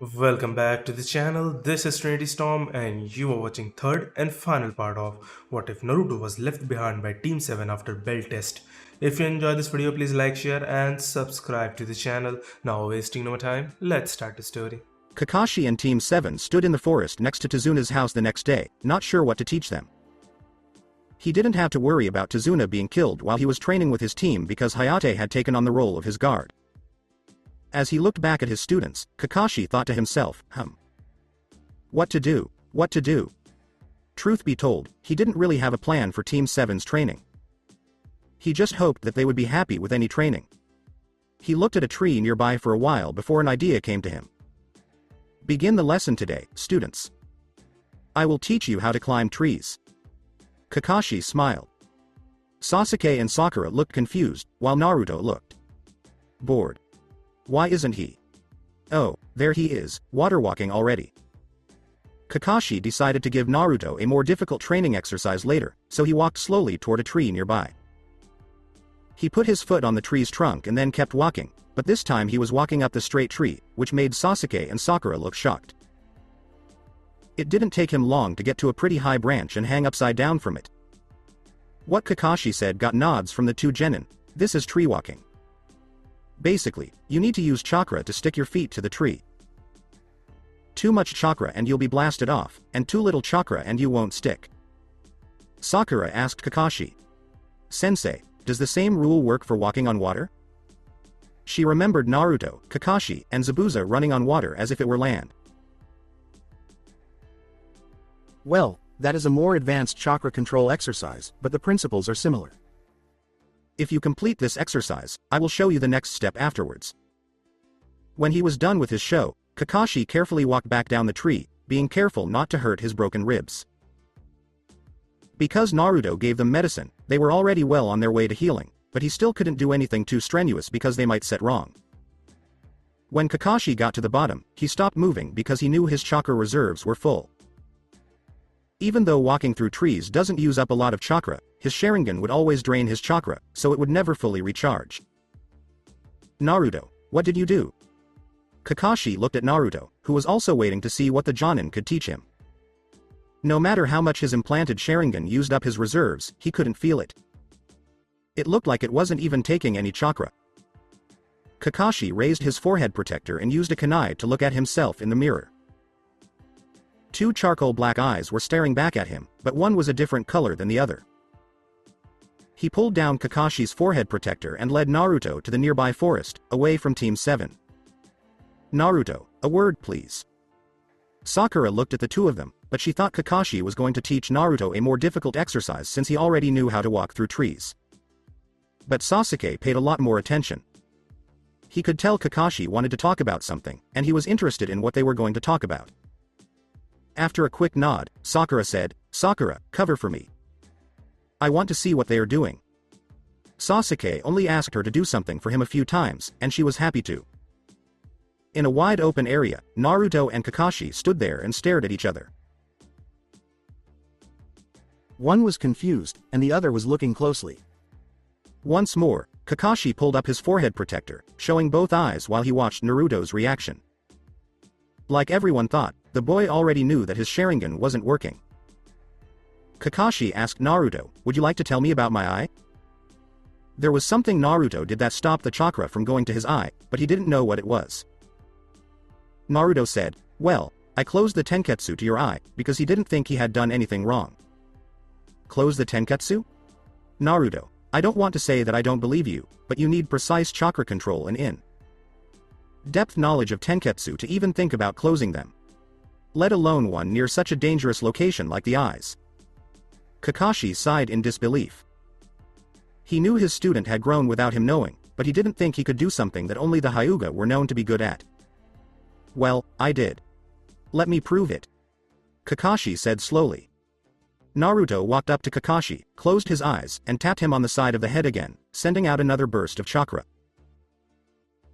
Welcome back to the channel. This is Trinity Storm and you are watching third and final part of What If Naruto Was Left Behind by Team 7 after Bell Test. If you enjoyed this video, please like, share and subscribe to the channel. Now wasting no more time, let's start the story. Kakashi and Team 7 stood in the forest next to Tezuna's house the next day, not sure what to teach them. He didn't have to worry about Tezuna being killed while he was training with his team because Hayate had taken on the role of his guard. As he looked back at his students, Kakashi thought to himself, what to do, what to do? Truth be told, he didn't really have a plan for Team 7's training. He just hoped that they would be happy with any training. He looked at a tree nearby for a while before an idea came to him. Begin the lesson today, students. I will teach you how to climb trees. Kakashi smiled. Sasuke and Sakura looked confused, while Naruto looked bored. Why isn't he? Oh, there he is, water walking already. Kakashi decided to give Naruto a more difficult training exercise later, so he walked slowly toward a tree nearby. He put his foot on the tree's trunk and then kept walking, but this time he was walking up the straight tree, which made Sasuke and Sakura look shocked. It didn't take him long to get to a pretty high branch and hang upside down from it. What Kakashi said got nods from the two Genin. This is tree walking. Basically, you need to use chakra to stick your feet to the tree. Too much chakra and you'll be blasted off, and too little chakra and you won't stick. Sakura asked Kakashi. Sensei, does the same rule work for walking on water? She remembered Naruto, Kakashi, and Zabuza running on water as if it were land. Well, that is a more advanced chakra control exercise, but the principles are similar. If you complete this exercise, I will show you the next step afterwards. When he was done with his show, Kakashi carefully walked back down the tree, being careful not to hurt his broken ribs. Because Naruto gave them medicine, they were already well on their way to healing, but he still couldn't do anything too strenuous because they might set wrong. When Kakashi got to the bottom, he stopped moving because he knew his chakra reserves were full. Even though walking through trees doesn't use up a lot of chakra, his Sharingan would always drain his chakra, so it would never fully recharge. Naruto, what did you do? Kakashi looked at Naruto, who was also waiting to see what the Jonin could teach him. No matter how much his implanted Sharingan used up his reserves, he couldn't feel it. It looked like it wasn't even taking any chakra. Kakashi raised his forehead protector and used a kunai to look at himself in the mirror. Two charcoal black eyes were staring back at him, but one was a different color than the other. He pulled down Kakashi's forehead protector and led Naruto to the nearby forest, away from Team 7. Naruto, a word please. Sakura looked at the two of them, but she thought Kakashi was going to teach Naruto a more difficult exercise since he already knew how to walk through trees. But Sasuke paid a lot more attention. He could tell Kakashi wanted to talk about something, and he was interested in what they were going to talk about. After a quick nod, Sakura said, Sakura, cover for me. I want to see what they are doing. Sasuke only asked her to do something for him a few times, and she was happy to. In a wide open area, Naruto and Kakashi stood there and stared at each other. One was confused, and the other was looking closely. Once more, Kakashi pulled up his forehead protector, showing both eyes while he watched Naruto's reaction. Like everyone thought, the boy already knew that his Sharingan wasn't working. Kakashi asked Naruto, would you like to tell me about my eye? There was something Naruto did that stopped the chakra from going to his eye, but he didn't know what it was. Naruto said, well, I closed the tenketsu to your eye, because he didn't think he had done anything wrong. Close the tenketsu? Naruto, I don't want to say that I don't believe you, but you need precise chakra control and in-depth knowledge of tenketsu to even think about closing them. Let alone one near such a dangerous location like the eyes. Kakashi sighed in disbelief. He knew his student had grown without him knowing, but he didn't think he could do something that only the Hyuga were known to be good at. Well, I did. Let me prove it. Kakashi said slowly. Naruto walked up to Kakashi, closed his eyes, and tapped him on the side of the head again, sending out another burst of chakra.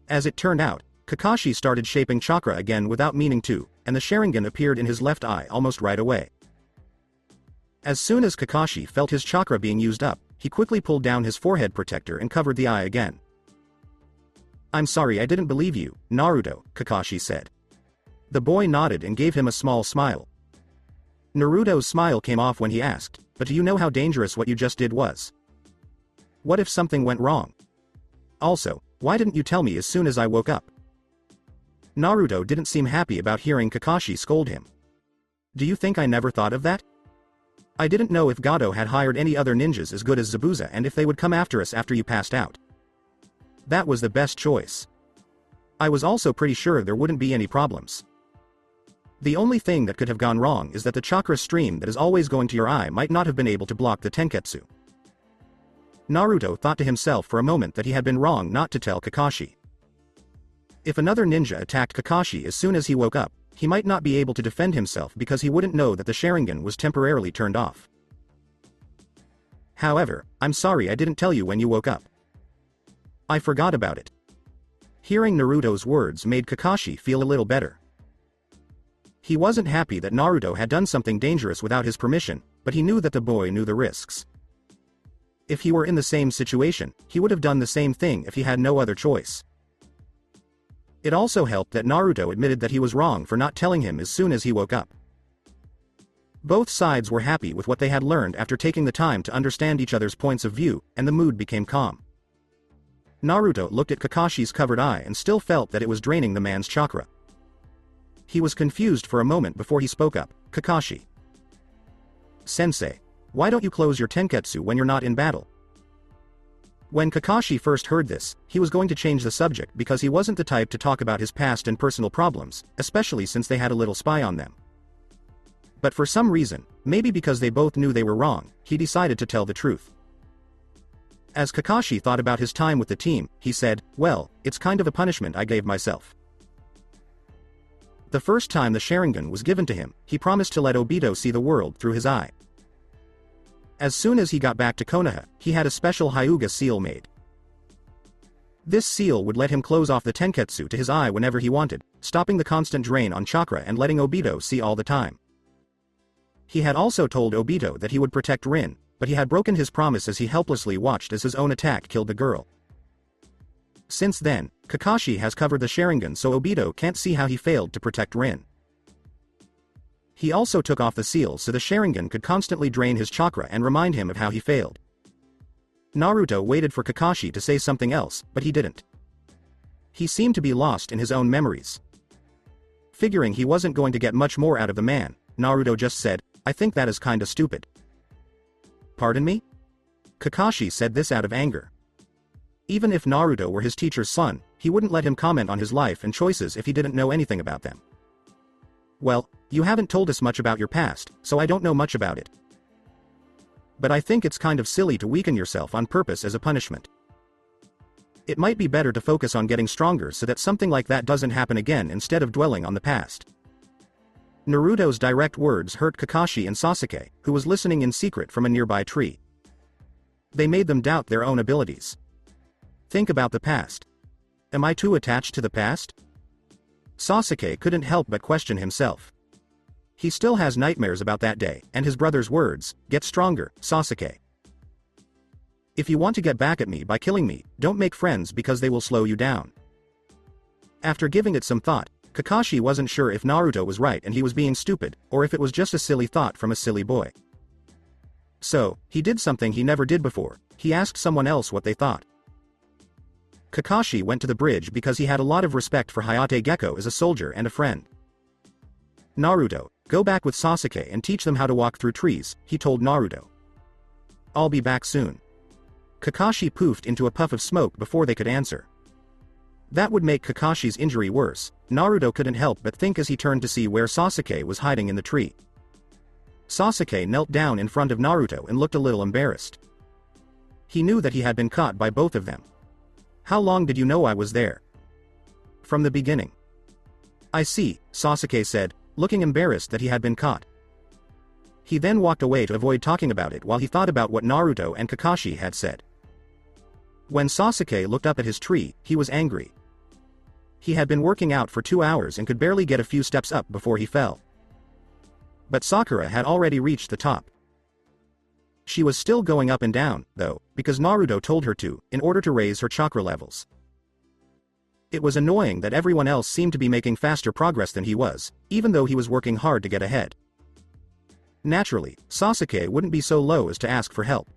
As it turned out, Kakashi started shaping chakra again without meaning to, and the Sharingan appeared in his left eye almost right away. As soon as Kakashi felt his chakra being used up, he quickly pulled down his forehead protector and covered the eye again. I'm sorry I didn't believe you, Naruto, Kakashi said. The boy nodded and gave him a small smile. Naruto's smile came off when he asked, "But do you know how dangerous what you just did was? What if something went wrong? Also, why didn't you tell me as soon as I woke up?" Naruto didn't seem happy about hearing Kakashi scold him. "Do you think I never thought of that? I didn't know if Gato had hired any other ninjas as good as Zabuza and if they would come after us after you passed out. That was the best choice. I was also pretty sure there wouldn't be any problems. The only thing that could have gone wrong is that the chakra stream that is always going to your eye might not have been able to block the tenketsu." Naruto thought to himself for a moment that he had been wrong not to tell Kakashi. If another ninja attacked Kakashi as soon as he woke up, he might not be able to defend himself because he wouldn't know that the Sharingan was temporarily turned off. "However, I'm sorry I didn't tell you when you woke up. I forgot about it." Hearing Naruto's words made Kakashi feel a little better. He wasn't happy that Naruto had done something dangerous without his permission, but he knew that the boy knew the risks. If he were in the same situation, he would have done the same thing if he had no other choice. It also helped that Naruto admitted that he was wrong for not telling him as soon as he woke up. Both sides were happy with what they had learned after taking the time to understand each other's points of view, and the mood became calm. Naruto looked at Kakashi's covered eye and still felt that it was draining the man's chakra. He was confused for a moment before he spoke up. "Kakashi. Sensei, why don't you close your tenketsu when you're not in battle?" When Kakashi first heard this, he was going to change the subject because he wasn't the type to talk about his past and personal problems, especially since they had a little spy on them. But for some reason, maybe because they both knew they were wrong, he decided to tell the truth. As Kakashi thought about his time with the team, he said, "Well, it's kind of a punishment I gave myself. The first time the Sharingan was given to him, he promised to let Obito see the world through his eye. As soon as he got back to Konoha, he had a special Hyuga seal made. This seal would let him close off the tenketsu to his eye whenever he wanted, stopping the constant drain on chakra and letting Obito see all the time. He had also told Obito that he would protect Rin, but he had broken his promise as he helplessly watched as his own attack killed the girl. Since then, Kakashi has covered the Sharingan so Obito can't see how he failed to protect Rin. He also took off the seal so the Sharingan could constantly drain his chakra and remind him of how he failed." Naruto waited for Kakashi to say something else, but he didn't. He seemed to be lost in his own memories. Figuring he wasn't going to get much more out of the man, Naruto just said, "I think that is kinda stupid." "Pardon me?" Kakashi said this out of anger. Even if Naruto were his teacher's son, he wouldn't let him comment on his life and choices if he didn't know anything about them. "Well, you haven't told us much about your past, so I don't know much about it. But I think it's kind of silly to weaken yourself on purpose as a punishment. It might be better to focus on getting stronger so that something like that doesn't happen again instead of dwelling on the past." Naruto's direct words hurt Kakashi and Sasuke, who was listening in secret from a nearby tree. They made them doubt their own abilities. Think about the past. Am I too attached to the past? Sasuke couldn't help but question himself. He still has nightmares about that day, and his brother's words, "Get stronger, Sasuke. If you want to get back at me by killing me, don't make friends because they will slow you down." After giving it some thought, Kakashi wasn't sure if Naruto was right and he was being stupid, or if it was just a silly thought from a silly boy. So, he did something he never did before. He asked someone else what they thought. Kakashi went to the bridge because he had a lot of respect for Hayate Gecko as a soldier and a friend. "Naruto, go back with Sasuke and teach them how to walk through trees," he told Naruto. "I'll be back soon." Kakashi poofed into a puff of smoke before they could answer. That would make Kakashi's injury worse. Naruto couldn't help but think as he turned to see where Sasuke was hiding in the tree. Sasuke knelt down in front of Naruto and looked a little embarrassed. He knew that he had been caught by both of them. "How long did you know I was there?" "From the beginning." "I see," Sasuke said, looking embarrassed that he had been caught. He then walked away to avoid talking about it while he thought about what Naruto and Kakashi had said. When Sasuke looked up at his tree, he was angry. He had been working out for 2 hours and could barely get a few steps up before he fell. But Sakura had already reached the top. She was still going up and down, though, because Naruto told her to, in order to raise her chakra levels. It was annoying that everyone else seemed to be making faster progress than he was, even though he was working hard to get ahead. Naturally, Sasuke wouldn't be so low as to ask for help.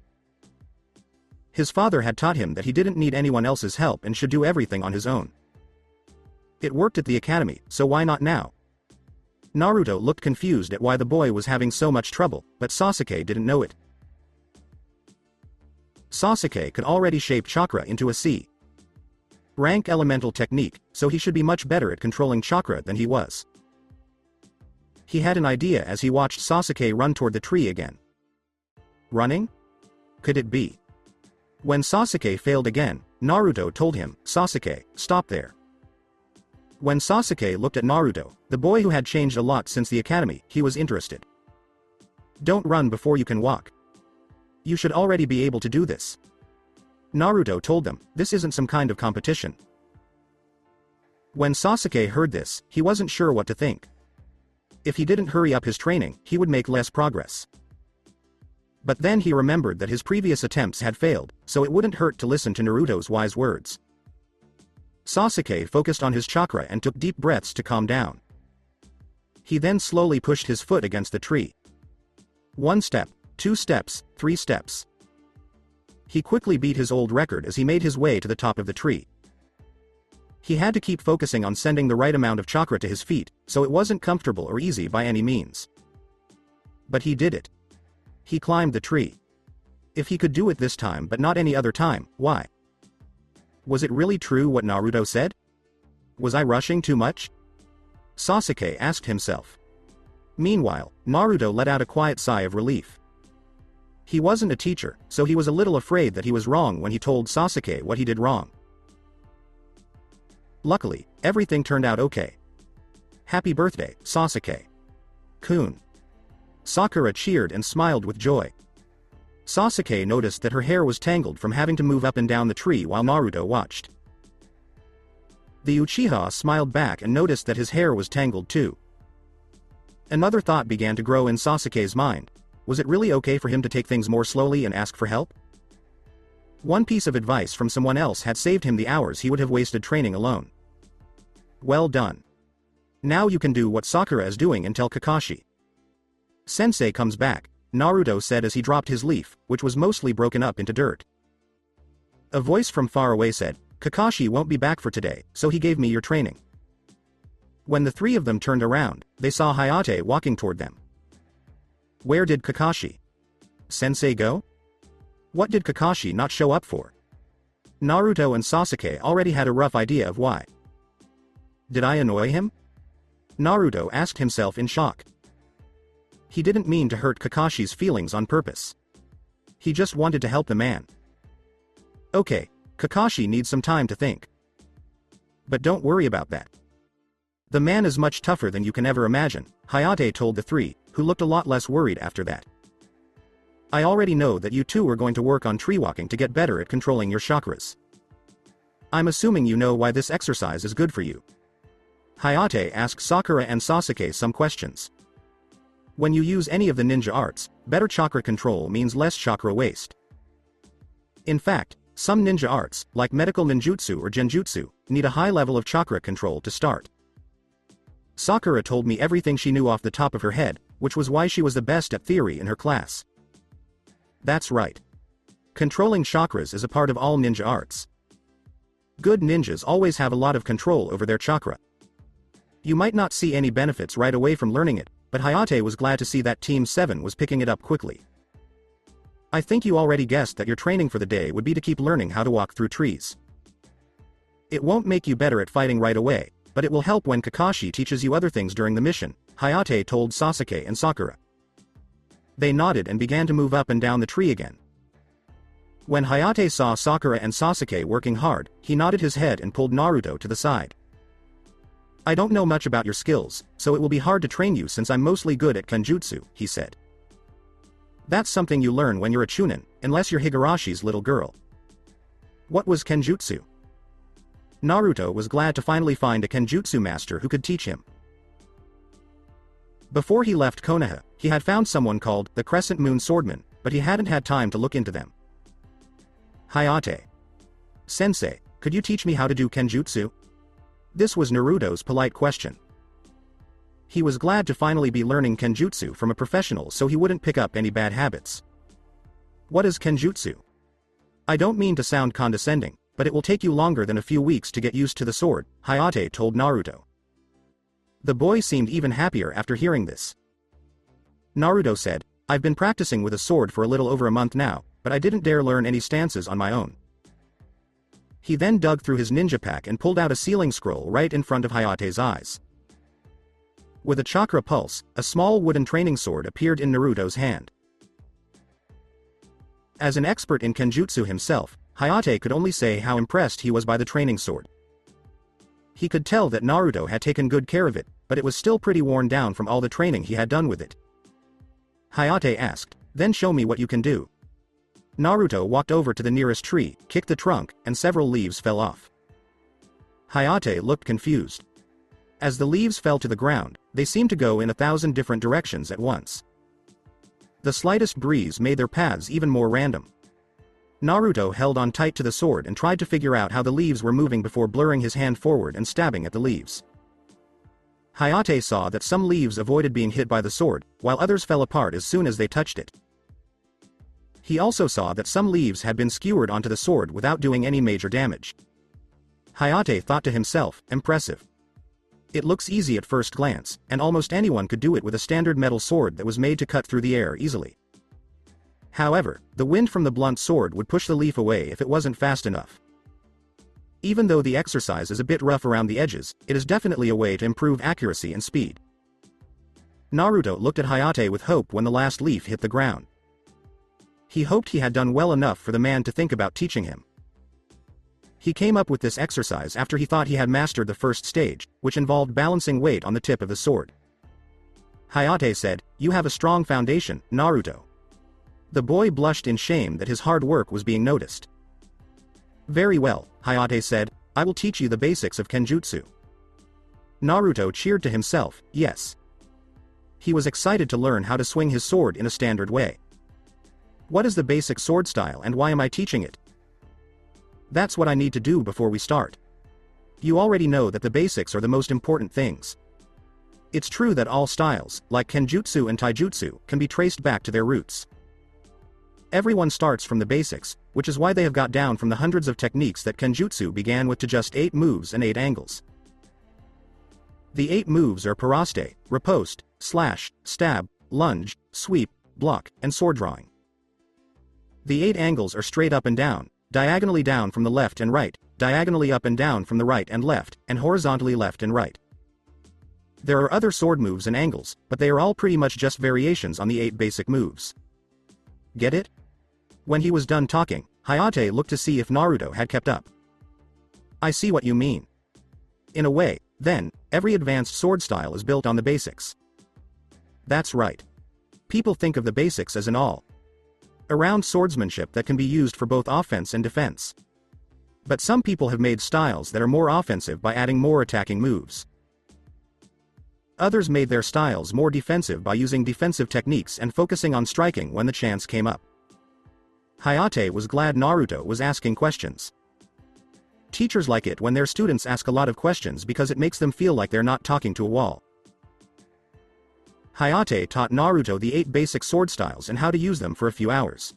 His father had taught him that he didn't need anyone else's help and should do everything on his own. It worked at the academy, so why not now? Naruto looked confused at why the boy was having so much trouble, but Sasuke didn't know it. Sasuke could already shape chakra into a C rank elemental technique, so he should be much better at controlling chakra than he was. He had an idea as he watched Sasuke run toward the tree again. Running? Could it be? When Sasuke failed again, Naruto told him, "Sasuke, stop there." When Sasuke looked at Naruto, the boy who had changed a lot since the academy, he was interested. "Don't run before you can walk. You should already be able to do this." Naruto told them, "This isn't some kind of competition." When Sasuke heard this, he wasn't sure what to think. If he didn't hurry up his training, he would make less progress. But then he remembered that his previous attempts had failed, so it wouldn't hurt to listen to Naruto's wise words. Sasuke focused on his chakra and took deep breaths to calm down. He then slowly pushed his foot against the tree. 1 step, 2 steps, 3 steps. He quickly beat his old record as he made his way to the top of the tree. He had to keep focusing on sending the right amount of chakra to his feet, so it wasn't comfortable or easy by any means. But he did it. He climbed the tree. If he could do it this time but not any other time, why? Was it really true what Naruto said? Was I rushing too much? Sasuke asked himself. Meanwhile, Naruto let out a quiet sigh of relief. He wasn't a teacher, so he was a little afraid that he was wrong when he told Sasuke what he did wrong. Luckily, everything turned out okay. Happy birthday, Sasuke-kun. Sakura cheered and smiled with joy. Sasuke noticed that her hair was tangled from having to move up and down the tree while Naruto watched. The Uchiha smiled back and noticed that his hair was tangled too. Another thought began to grow in Sasuke's mind. Was it really okay for him to take things more slowly and ask for help? One piece of advice from someone else had saved him the hours he would have wasted training alone. Well done. Now you can do what Sakura is doing and tell Kakashi. Sensei comes back, Naruto said as he dropped his leaf, which was mostly broken up into dirt. A voice from far away said, "Kakashi won't be back for today, so he gave me your training." When the three of them turned around, they saw Hayate walking toward them. Where did Kakashi-sensei go? What did Kakashi not show up for? Naruto and Sasuke already had a rough idea of why. Did I annoy him? Naruto asked himself in shock. He didn't mean to hurt Kakashi's feelings on purpose. He just wanted to help the man. Okay, Kakashi needs some time to think. But don't worry about that. The man is much tougher than you can ever imagine, Hayate told the three, who looked a lot less worried after that. I already know that you two are going to work on tree walking to get better at controlling your chakras. I'm assuming you know why this exercise is good for you. Hayate asked Sakura and Sasuke some questions. When you use any of the ninja arts, better chakra control means less chakra waste. In fact, some ninja arts, like medical ninjutsu or genjutsu, need a high level of chakra control to start. Sakura told me everything she knew off the top of her head, which was why she was the best at theory in her class. That's right. Controlling chakras is a part of all ninja arts. Good ninjas always have a lot of control over their chakra. You might not see any benefits right away from learning it, but Hayate was glad to see that Team 7 was picking it up quickly. I think you already guessed that your training for the day would be to keep learning how to walk through trees. It won't make you better at fighting right away, but it will help when Kakashi teaches you other things during the mission, Hayate told Sasuke and Sakura. They nodded and began to move up and down the tree again. When Hayate saw Sakura and Sasuke working hard, he nodded his head and pulled Naruto to the side. I don't know much about your skills, so it will be hard to train you since I'm mostly good at kenjutsu, he said. That's something you learn when you're a chunin, unless you're Higarashi's little girl. What was kenjutsu? Naruto was glad to finally find a kenjutsu master who could teach him. Before he left Konoha, he had found someone called the Crescent Moon Swordman, but he hadn't had time to look into them. Hayate. Sensei, could you teach me how to do kenjutsu? This was Naruto's polite question. He was glad to finally be learning kenjutsu from a professional so he wouldn't pick up any bad habits. What is kenjutsu? I don't mean to sound condescending, but it will take you longer than a few weeks to get used to the sword, Hayate told Naruto. The boy seemed even happier after hearing this. Naruto said, I've been practicing with a sword for a little over a month now, but I didn't dare learn any stances on my own. He then dug through his ninja pack and pulled out a sealing scroll right in front of Hayate's eyes. With a chakra pulse, a small wooden training sword appeared in Naruto's hand. As an expert in kenjutsu himself, Hayate could only say how impressed he was by the training sword. He could tell that Naruto had taken good care of it, but it was still pretty worn down from all the training he had done with it. Hayate asked, then show me what you can do. Naruto walked over to the nearest tree, kicked the trunk, and several leaves fell off. Hayate looked confused. As the leaves fell to the ground, they seemed to go in 1,000 different directions at once. The slightest breeze made their paths even more random. Naruto held on tight to the sword and tried to figure out how the leaves were moving before blurring his hand forward and stabbing at the leaves. Hayate saw that some leaves avoided being hit by the sword, while others fell apart as soon as they touched it. He also saw that some leaves had been skewered onto the sword without doing any major damage. Hayate thought to himself, impressive. It looks easy at first glance, and almost anyone could do it with a standard metal sword that was made to cut through the air easily. However, the wind from the blunt sword would push the leaf away if it wasn't fast enough. Even though the exercise is a bit rough around the edges, it is definitely a way to improve accuracy and speed. Naruto looked at Hayate with hope when the last leaf hit the ground. He hoped he had done well enough for the man to think about teaching him. He came up with this exercise after he thought he had mastered the first stage, which involved balancing weight on the tip of the sword. Hayate said, you have a strong foundation, Naruto. The boy blushed in shame that his hard work was being noticed. Very well, Hayate said, I will teach you the basics of kenjutsu. Naruto cheered to himself, yes. He was excited to learn how to swing his sword in a standard way. What is the basic sword style and why am I teaching it? That's what I need to do before we start. You already know that the basics are the most important things. It's true that all styles, like kenjutsu and taijutsu, can be traced back to their roots. Everyone starts from the basics, which is why they have got down from the hundreds of techniques that kenjutsu began with to just 8 moves and 8 angles. The 8 moves are paraste, riposte, slash, stab, lunge, sweep, block, and sword drawing. The 8 angles are straight up and down, diagonally down from the left and right, diagonally up and down from the right and left, and horizontally left and right. There are other sword moves and angles, but they are all pretty much just variations on the 8 basic moves. Get it? When he was done talking, Hayate looked to see if Naruto had kept up. I see what you mean. In a way, then, every advanced sword style is built on the basics. That's right. People think of the basics as an all-around swordsmanship that can be used for both offense and defense. But some people have made styles that are more offensive by adding more attacking moves. Others made their styles more defensive by using defensive techniques and focusing on striking when the chance came up. Hayate was glad Naruto was asking questions. Teachers like it when their students ask a lot of questions because it makes them feel like they're not talking to a wall. Hayate taught Naruto the 8 basic sword styles and how to use them for a few hours.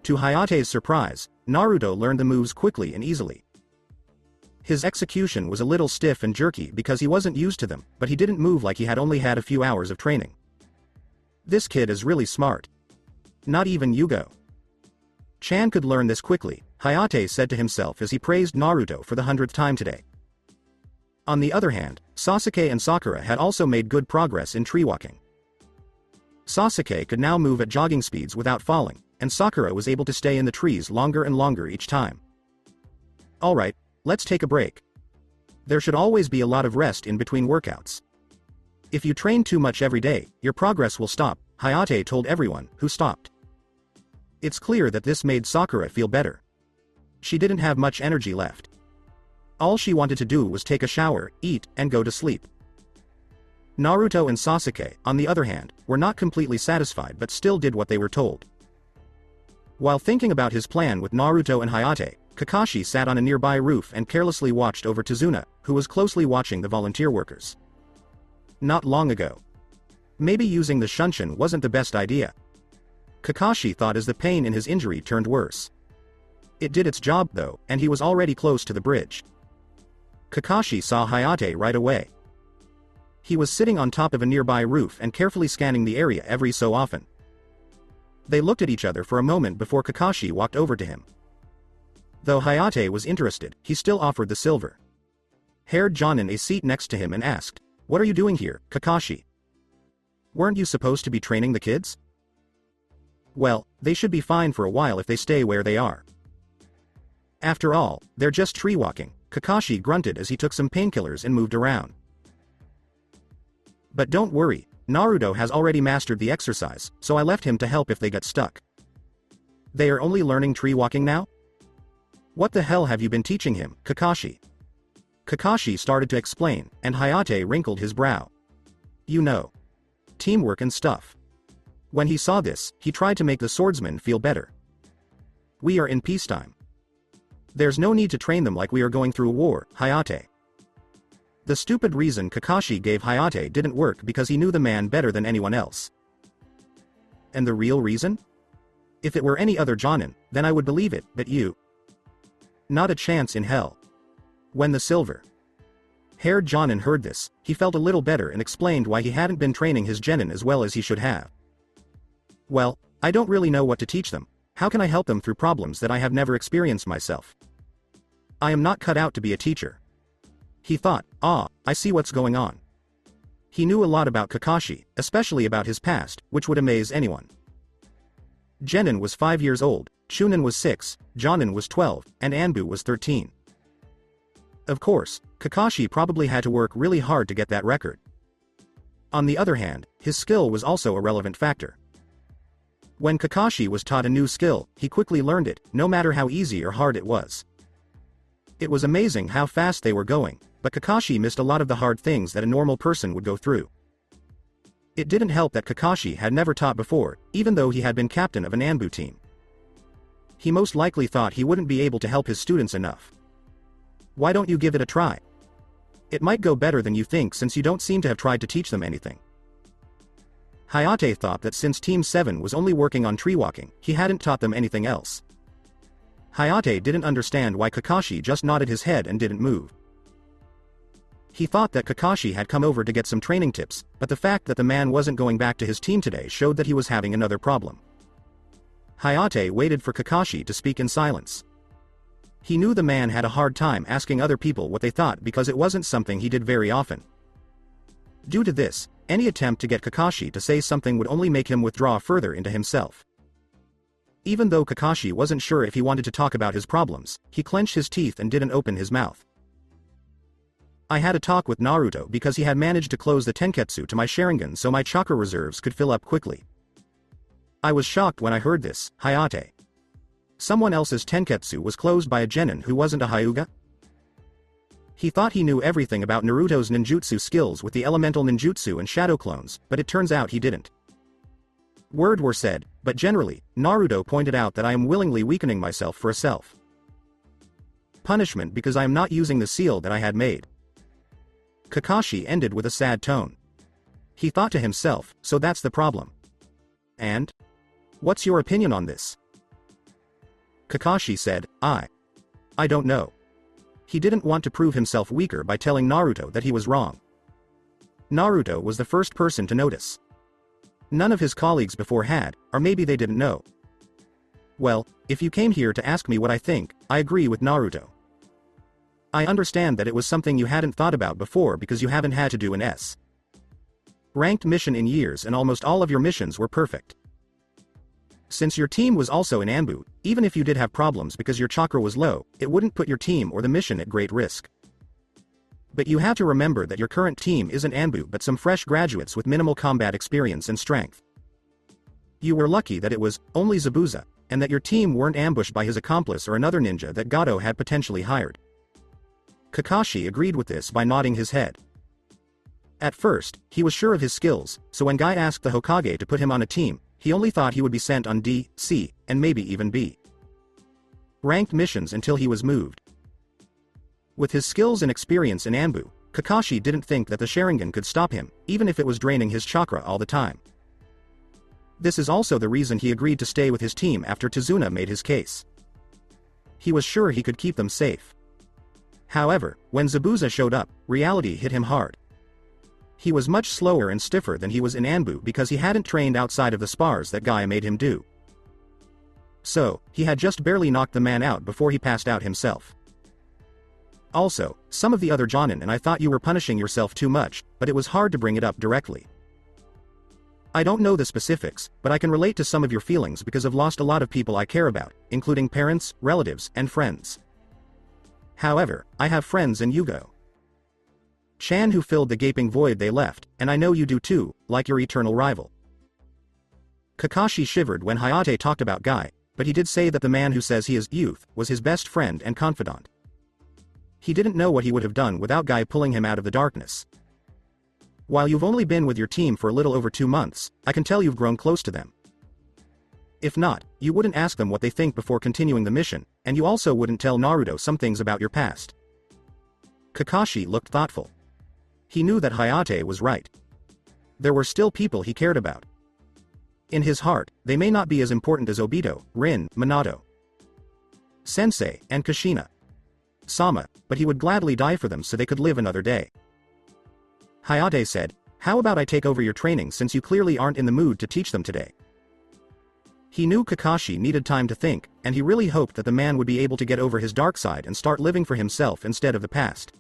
To Hayate's surprise, Naruto learned the moves quickly and easily. His execution was a little stiff and jerky because he wasn't used to them, but he didn't move like he had only had a few hours of training. This kid is really smart. Not even Yugo-chan could learn this quickly, Hayate said to himself as he praised Naruto for the 100th time today. On the other hand, Sasuke and Sakura had also made good progress in tree walking. Sasuke could now move at jogging speeds without falling, and Sakura was able to stay in the trees longer and longer each time. Alright, let's take a break. There should always be a lot of rest in between workouts. If you train too much every day, your progress will stop, Hayate told everyone who stopped. It's clear that this made Sakura feel better. She didn't have much energy left. All she wanted to do was take a shower, eat, and go to sleep. Naruto and Sasuke, on the other hand, were not completely satisfied but still did what they were told. While thinking about his plan with Naruto and Hayate, Kakashi sat on a nearby roof and carelessly watched over Tazuna, who was closely watching the volunteer workers. Not long ago. Maybe using the shunshin wasn't the best idea. Kakashi thought as the pain in his injury turned worse. It did its job though, and he was already close to the bridge. Kakashi saw Hayate right away. He was sitting on top of a nearby roof and carefully scanning the area every so often. They looked at each other for a moment before Kakashi walked over to him. Though Hayate was interested, he still offered the silver-haired Genin a seat next to him and asked, "What are you doing here, Kakashi? Weren't you supposed to be training the kids?" "Well, they should be fine for a while if they stay where they are. After all, they're just tree walking," Kakashi grunted as he took some painkillers and moved around. "But don't worry, Naruto has already mastered the exercise, so I left him to help if they get stuck." "They are only learning tree walking now? What the hell have you been teaching him, Kakashi?" Kakashi started to explain, and Hayate wrinkled his brow. "You know, teamwork and stuff." When he saw this, he tried to make the swordsman feel better. "We are in peacetime. There's no need to train them like we are going through a war, Hayate." The stupid reason Kakashi gave Hayate didn't work because he knew the man better than anyone else. And the real reason? "If it were any other Jonin, then I would believe it, but you. Not a chance in hell." When the silver-haired Jonin heard this, he felt a little better and explained why he hadn't been training his genin as well as he should have. "Well, I don't really know what to teach them. How can I help them through problems that I have never experienced myself? I am not cut out to be a teacher." He thought, I see what's going on. He knew a lot about Kakashi, especially about his past, which would amaze anyone. Genin was 5 years old, Chunin was 6, Jonin was 12, and Anbu was 13. Of course, Kakashi probably had to work really hard to get that record. On the other hand, his skill was also a relevant factor. When Kakashi was taught a new skill, he quickly learned it, no matter how easy or hard it was. It was amazing how fast they were going, but Kakashi missed a lot of the hard things that a normal person would go through. It didn't help that Kakashi had never taught before, even though he had been captain of an Anbu team. He most likely thought he wouldn't be able to help his students enough. "Why don't you give it a try? It might go better than you think since you don't seem to have tried to teach them anything." Hayate thought that since Team 7 was only working on tree walking, he hadn't taught them anything else. Hayate didn't understand why Kakashi just nodded his head and didn't move. He thought that Kakashi had come over to get some training tips, but the fact that the man wasn't going back to his team today showed that he was having another problem. Hayate waited for Kakashi to speak in silence. He knew the man had a hard time asking other people what they thought because it wasn't something he did very often. Due to this, any attempt to get Kakashi to say something would only make him withdraw further into himself. Even though Kakashi wasn't sure if he wanted to talk about his problems, he clenched his teeth and didn't open his mouth. "I had a talk with Naruto because he had managed to close the Tenketsu to my Sharingan so my chakra reserves could fill up quickly. I was shocked when I heard this, Hayate. Someone else's Tenketsu was closed by a genin who wasn't a Hyuga? He thought he knew everything about Naruto's ninjutsu skills with the elemental ninjutsu and shadow clones, but it turns out he didn't. Word were said, but generally, Naruto pointed out that I am willingly weakening myself for a self-punishment because I am not using the seal that I had made." Kakashi ended with a sad tone. He thought to himself, so that's the problem. "And? What's your opinion on this?" Kakashi said, I don't know." He didn't want to prove himself weaker by telling Naruto that he was wrong. Naruto was the first person to notice. None of his colleagues before had, or maybe they didn't know. "Well, if you came here to ask me what I think, I agree with Naruto. I understand that it was something you hadn't thought about before because you haven't had to do an S-ranked mission in years and almost all of your missions were perfect. Since your team was also in Anbu, even if you did have problems because your chakra was low, it wouldn't put your team or the mission at great risk. But you have to remember that your current team isn't Anbu but some fresh graduates with minimal combat experience and strength. You were lucky that it was only Zabuza, and that your team weren't ambushed by his accomplice or another ninja that Gato had potentially hired." Kakashi agreed with this by nodding his head. At first, he was sure of his skills, so when Guy asked the Hokage to put him on a team, he only thought he would be sent on D, C, and maybe even B. ranked missions until he was moved. With his skills and experience in Anbu, Kakashi didn't think that the Sharingan could stop him, even if it was draining his chakra all the time. This is also the reason he agreed to stay with his team after Tazuna made his case. He was sure he could keep them safe. However, when Zabuza showed up, reality hit him hard. He was much slower and stiffer than he was in Anbu because he hadn't trained outside of the spars that Guy made him do. So, he had just barely knocked the man out before he passed out himself. Also, some of the other Genin and I thought you were punishing yourself too much, but it was hard to bring it up directly. I don't know the specifics, but I can relate to some of your feelings because I've lost a lot of people I care about, including parents, relatives, and friends. However, I have friends in Yugo Chan who filled the gaping void they left, and I know you do too, like your eternal rival. Kakashi shivered when Hayate talked about Guy, but he did say that the man who says he is youth was his best friend and confidant. He didn't know what he would have done without Guy pulling him out of the darkness. While you've only been with your team for a little over 2 months, I can tell you've grown close to them. If not, you wouldn't ask them what they think before continuing the mission, and you also wouldn't tell Naruto some things about your past. Kakashi looked thoughtful. He knew that Hayate was right. There were still people he cared about. In his heart, they may not be as important as Obito, Rin, Minato, Sensei, and Kushina Sama, but he would gladly die for them so they could live another day. Hayate said, "How about I take over your training since you clearly aren't in the mood to teach them today?" He knew Kakashi needed time to think, and he really hoped that the man would be able to get over his dark side and start living for himself instead of the past.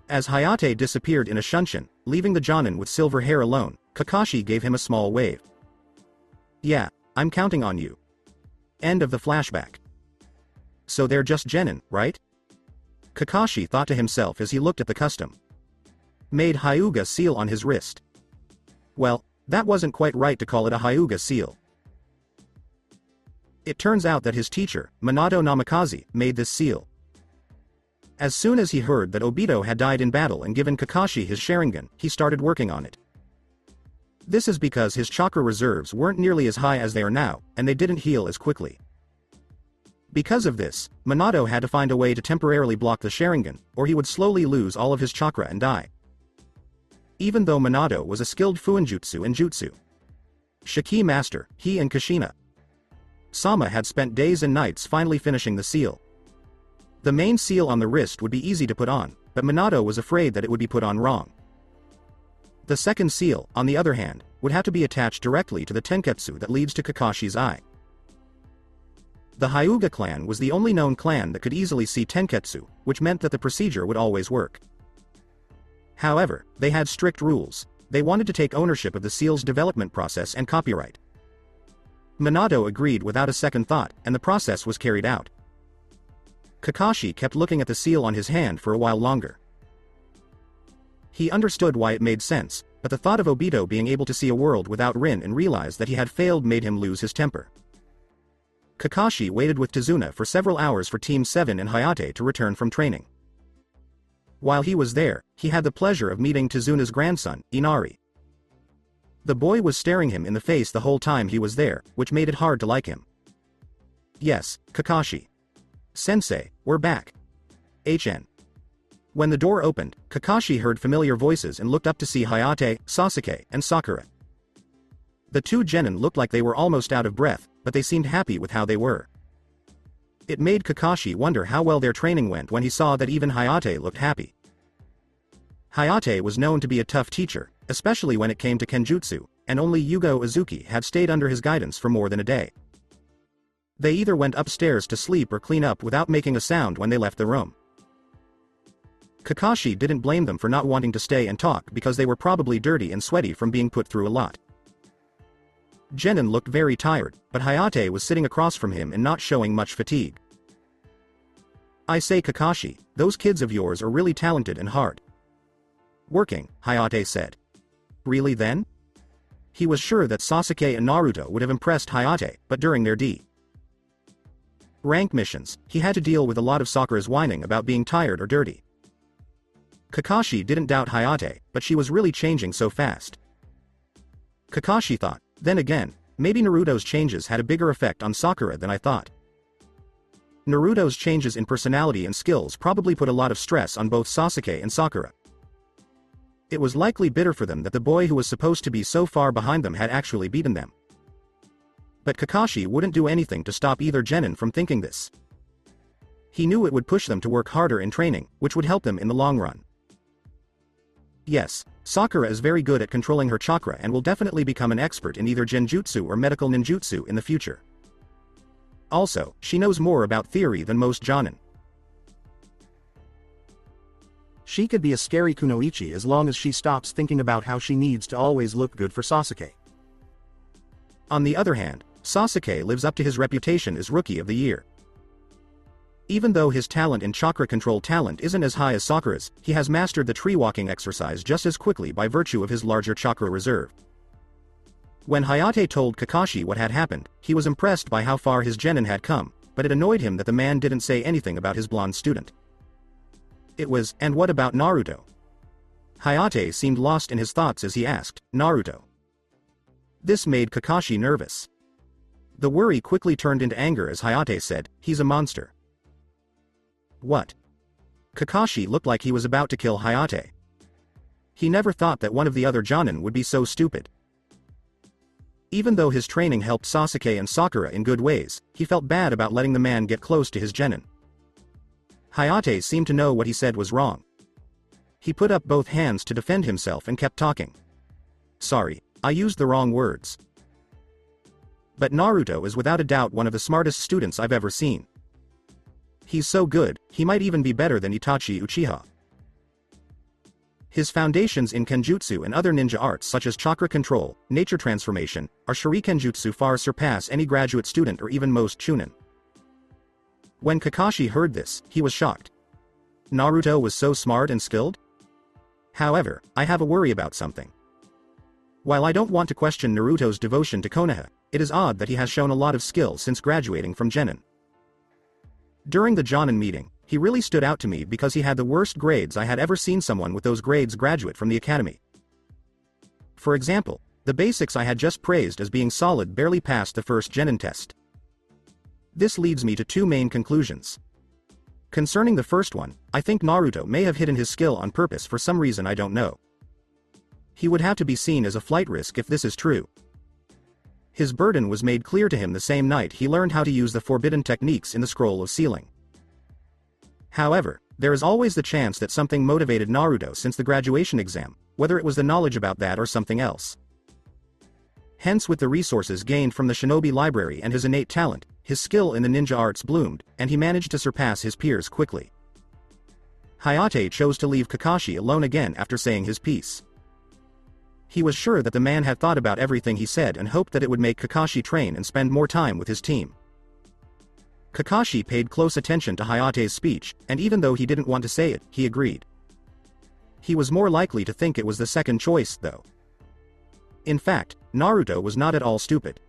As Hayate disappeared in a shunshin, leaving the Jonin with silver hair alone, Kakashi gave him a small wave. "Yeah, I'm counting on you." End of the flashback. So they're just Genin, right? Kakashi thought to himself as he looked at the custom-made Hyuga seal on his wrist. Well, that wasn't quite right to call it a Hyuga seal. It turns out that his teacher, Minato Namikaze, made this seal. As soon as he heard that Obito had died in battle and given Kakashi his Sharingan, he started working on it. This is because his chakra reserves weren't nearly as high as they are now, and they didn't heal as quickly. Because of this, Minato had to find a way to temporarily block the Sharingan, or he would slowly lose all of his chakra and die. Even though Minato was a skilled Fuinjutsu and Jutsu Shiki master, he and Kushina Sama had spent days and nights finally finishing the seal. The main seal on the wrist would be easy to put on, but Minato was afraid that it would be put on wrong. The second seal, on the other hand, would have to be attached directly to the tenketsu that leads to Kakashi's eye. The Hyuga clan was the only known clan that could easily see tenketsu, which meant that the procedure would always work. However, they had strict rules. They wanted to take ownership of the seal's development process and copyright. Minato agreed without a second thought, and the process was carried out. Kakashi kept looking at the seal on his hand for a while longer. He understood why it made sense, but the thought of Obito being able to see a world without Rin and realize that he had failed made him lose his temper. Kakashi waited with Tazuna for several hours for Team 7 and Hayate to return from training. While he was there, he had the pleasure of meeting Tazuna's grandson, Inari. The boy was staring him in the face the whole time he was there, which made it hard to like him. "Yes, Kakashi. Sensei, we're back. HN." When the door opened, Kakashi heard familiar voices and looked up to see Hayate, Sasuke, and Sakura. The two Genin looked like they were almost out of breath, but they seemed happy with how they were. It made Kakashi wonder how well their training went when he saw that even Hayate looked happy. Hayate was known to be a tough teacher, especially when it came to Kenjutsu, and only Yugo Uzuki had stayed under his guidance for more than a day. They either went upstairs to sleep or clean up without making a sound when they left the room. Kakashi didn't blame them for not wanting to stay and talk because they were probably dirty and sweaty from being put through a lot. Genin looked very tired, but Hayate was sitting across from him and not showing much fatigue. "I say Kakashi, those kids of yours are really talented and hard working," Hayate said. "Really then?" He was sure that Sasuke and Naruto would have impressed Hayate, but during their rank missions, he had to deal with a lot of Sakura's whining about being tired or dirty. Kakashi didn't doubt Hayate, but she was really changing so fast. Kakashi thought, then again, maybe Naruto's changes had a bigger effect on Sakura than I thought. Naruto's changes in personality and skills probably put a lot of stress on both Sasuke and Sakura. It was likely bitter for them that the boy who was supposed to be so far behind them had actually beaten them. But Kakashi wouldn't do anything to stop either Genin from thinking this. He knew it would push them to work harder in training, which would help them in the long run. Yes, Sakura is very good at controlling her chakra and will definitely become an expert in either genjutsu or medical ninjutsu in the future. Also, she knows more about theory than most Jonin. She could be a scary kunoichi as long as she stops thinking about how she needs to always look good for Sasuke. On the other hand, Sasuke lives up to his reputation as Rookie of the Year. Even though his talent in chakra control talent isn't as high as Sakura's, he has mastered the tree walking exercise just as quickly by virtue of his larger chakra reserve. When Hayate told Kakashi what had happened, he was impressed by how far his genin had come, but it annoyed him that the man didn't say anything about his blonde student. It was, "And what about Naruto?" Hayate seemed lost in his thoughts as he asked, "Naruto?" This made Kakashi nervous. The worry quickly turned into anger as Hayate said, "He's a monster." What? Kakashi looked like he was about to kill Hayate. He never thought that one of the other Jonin would be so stupid. Even though his training helped Sasuke and Sakura in good ways, he felt bad about letting the man get close to his genin. Hayate seemed to know what he said was wrong. He put up both hands to defend himself and kept talking. "Sorry, I used the wrong words. But Naruto is without a doubt one of the smartest students I've ever seen. He's so good, he might even be better than Itachi Uchiha. His foundations in Kenjutsu and other ninja arts such as chakra control, nature transformation, or Shurikenjutsu far surpass any graduate student or even most Chunin." When Kakashi heard this, he was shocked. Naruto was so smart and skilled? However, I have a worry about something. While I don't want to question Naruto's devotion to Konoha, it is odd that he has shown a lot of skill since graduating from Genin. During the Jonin meeting, he really stood out to me because he had the worst grades I had ever seen someone with those grades graduate from the academy. For example, the basics I had just praised as being solid barely passed the first Genin test. This leads me to two main conclusions. Concerning the first one, I think Naruto may have hidden his skill on purpose for some reason I don't know. He would have to be seen as a flight risk if this is true. His burden was made clear to him the same night he learned how to use the forbidden techniques in the Scroll of Sealing. However, there is always the chance that something motivated Naruto since the graduation exam, whether it was the knowledge about that or something else. Hence, with the resources gained from the shinobi library and his innate talent, his skill in the ninja arts bloomed, and he managed to surpass his peers quickly. Hayate chose to leave Kakashi alone again after saying his piece. He was sure that the man had thought about everything he said and hoped that it would make Kakashi train and spend more time with his team. Kakashi paid close attention to Hayate's speech, and even though he didn't want to say it, he agreed. He was more likely to think it was the second choice, though. In fact, Naruto was not at all stupid.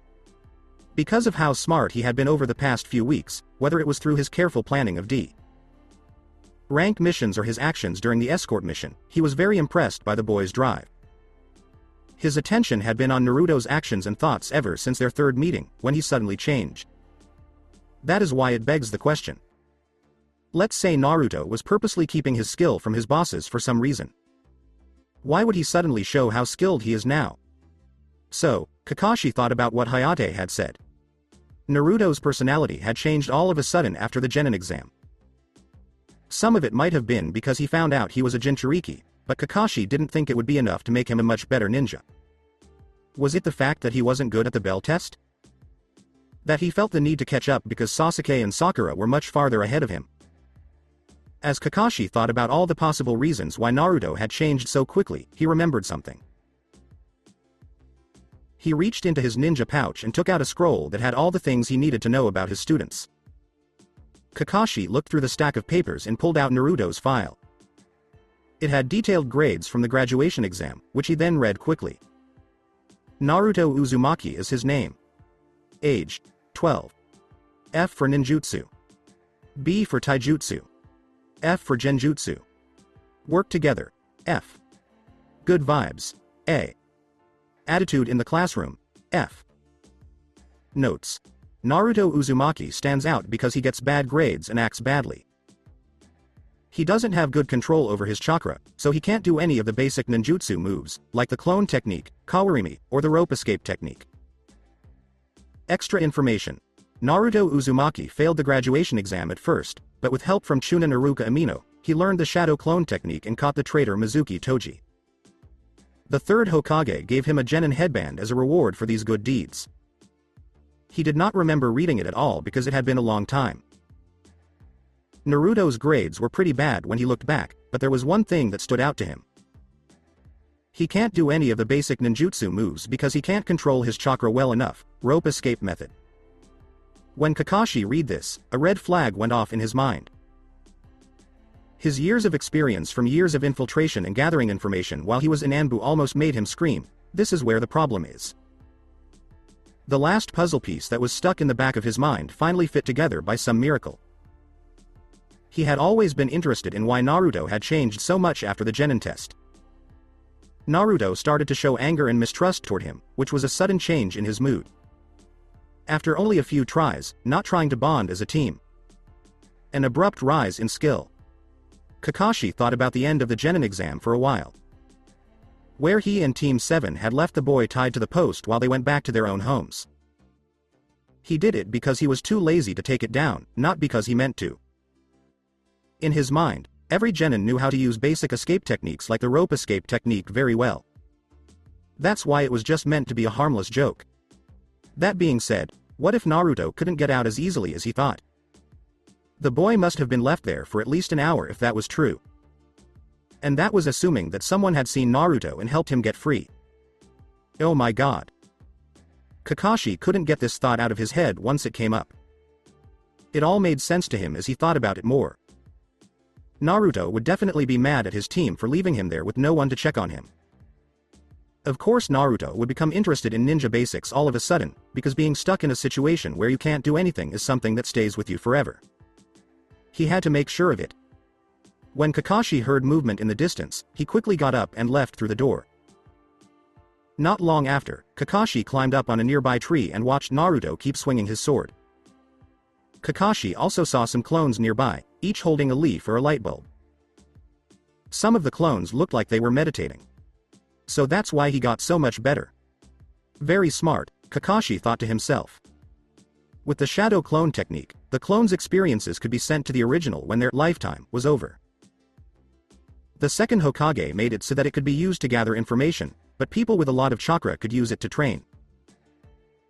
Because of how smart he had been over the past few weeks, whether it was through his careful planning of D-rank missions or his actions during the escort mission, he was very impressed by the boy's drive. His attention had been on Naruto's actions and thoughts ever since their third meeting, when he suddenly changed. That is why it begs the question. Let's say Naruto was purposely keeping his skill from his bosses for some reason. Why would he suddenly show how skilled he is now? So, Kakashi thought about what Hayate had said. Naruto's personality had changed all of a sudden after the Genin exam. Some of it might have been because he found out he was a Jinchuriki, but Kakashi didn't think it would be enough to make him a much better ninja. Was it the fact that he wasn't good at the bell test? That he felt the need to catch up because Sasuke and Sakura were much farther ahead of him? As Kakashi thought about all the possible reasons why Naruto had changed so quickly, he remembered something. He reached into his ninja pouch and took out a scroll that had all the things he needed to know about his students. Kakashi looked through the stack of papers and pulled out Naruto's file. It had detailed grades from the graduation exam, which he then read quickly. Naruto Uzumaki is his name. Age: 12. F for ninjutsu. B for taijutsu. F for genjutsu. Work together. F. Good vibes. A. Attitude in the classroom. F. Notes: Naruto Uzumaki stands out because he gets bad grades and acts badly. He doesn't have good control over his chakra, so he can't do any of the basic ninjutsu moves, like the clone technique, kawarimi, or the rope escape technique. Extra information. Naruto Uzumaki failed the graduation exam at first, but with help from Chunin Iruka Amino, he learned the shadow clone technique and caught the traitor Mizuki Toji. The third Hokage gave him a Genin headband as a reward for these good deeds. He did not remember reading it at all because it had been a long time. Naruto's grades were pretty bad when he looked back, but there was one thing that stood out to him. He can't do any of the basic ninjutsu moves because he can't control his chakra well enough, rope escape method. When Kakashi read this, a red flag went off in his mind. His years of experience from years of infiltration and gathering information while he was in Anbu almost made him scream, "This is where the problem is." The last puzzle piece that was stuck in the back of his mind finally fit together by some miracle. He had always been interested in why Naruto had changed so much after the Genin test. Naruto started to show anger and mistrust toward him, which was a sudden change in his mood. After only a few tries, not trying to bond as a team. An abrupt rise in skill. Kakashi thought about the end of the Genin exam for a while. Where he and Team 7 had left the boy tied to the post while they went back to their own homes. He did it because he was too lazy to take it down, not because he meant to. In his mind, every Genin knew how to use basic escape techniques like the rope escape technique very well. That's why it was just meant to be a harmless joke. That being said, what if Naruto couldn't get out as easily as he thought? The boy must have been left there for at least an hour if that was true. And that was assuming that someone had seen Naruto and helped him get free. Oh my god. Kakashi couldn't get this thought out of his head once it came up. It all made sense to him as he thought about it more. Naruto would definitely be mad at his team for leaving him there with no one to check on him. Of course Naruto would become interested in ninja basics all of a sudden, because being stuck in a situation where you can't do anything is something that stays with you forever. He had to make sure of it. When Kakashi heard movement in the distance, he quickly got up and left through the door. Not long after, Kakashi climbed up on a nearby tree and watched Naruto keep swinging his sword. Kakashi also saw some clones nearby, each holding a leaf or a light bulb. Some of the clones looked like they were meditating. So that's why he got so much better. Very smart, Kakashi thought to himself. With the shadow clone technique, the clones' experiences could be sent to the original when their lifetime was over. The second Hokage made it so that it could be used to gather information, but people with a lot of chakra could use it to train.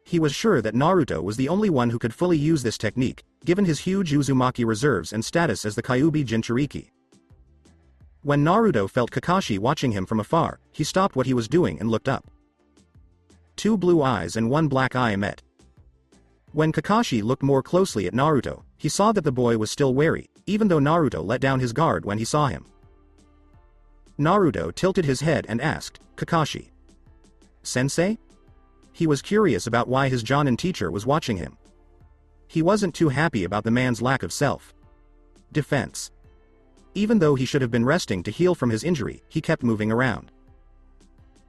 He was sure that Naruto was the only one who could fully use this technique, given his huge Uzumaki reserves and status as the Kyuubi Jinchuriki. When Naruto felt Kakashi watching him from afar, he stopped what he was doing and looked up. Two blue eyes and one black eye met. When Kakashi looked more closely at Naruto, he saw that the boy was still wary, even though Naruto let down his guard when he saw him. Naruto tilted his head and asked, "Kakashi. Sensei?" He was curious about why his Jonin teacher was watching him. He wasn't too happy about the man's lack of self-defense. Even though he should have been resting to heal from his injury, he kept moving around.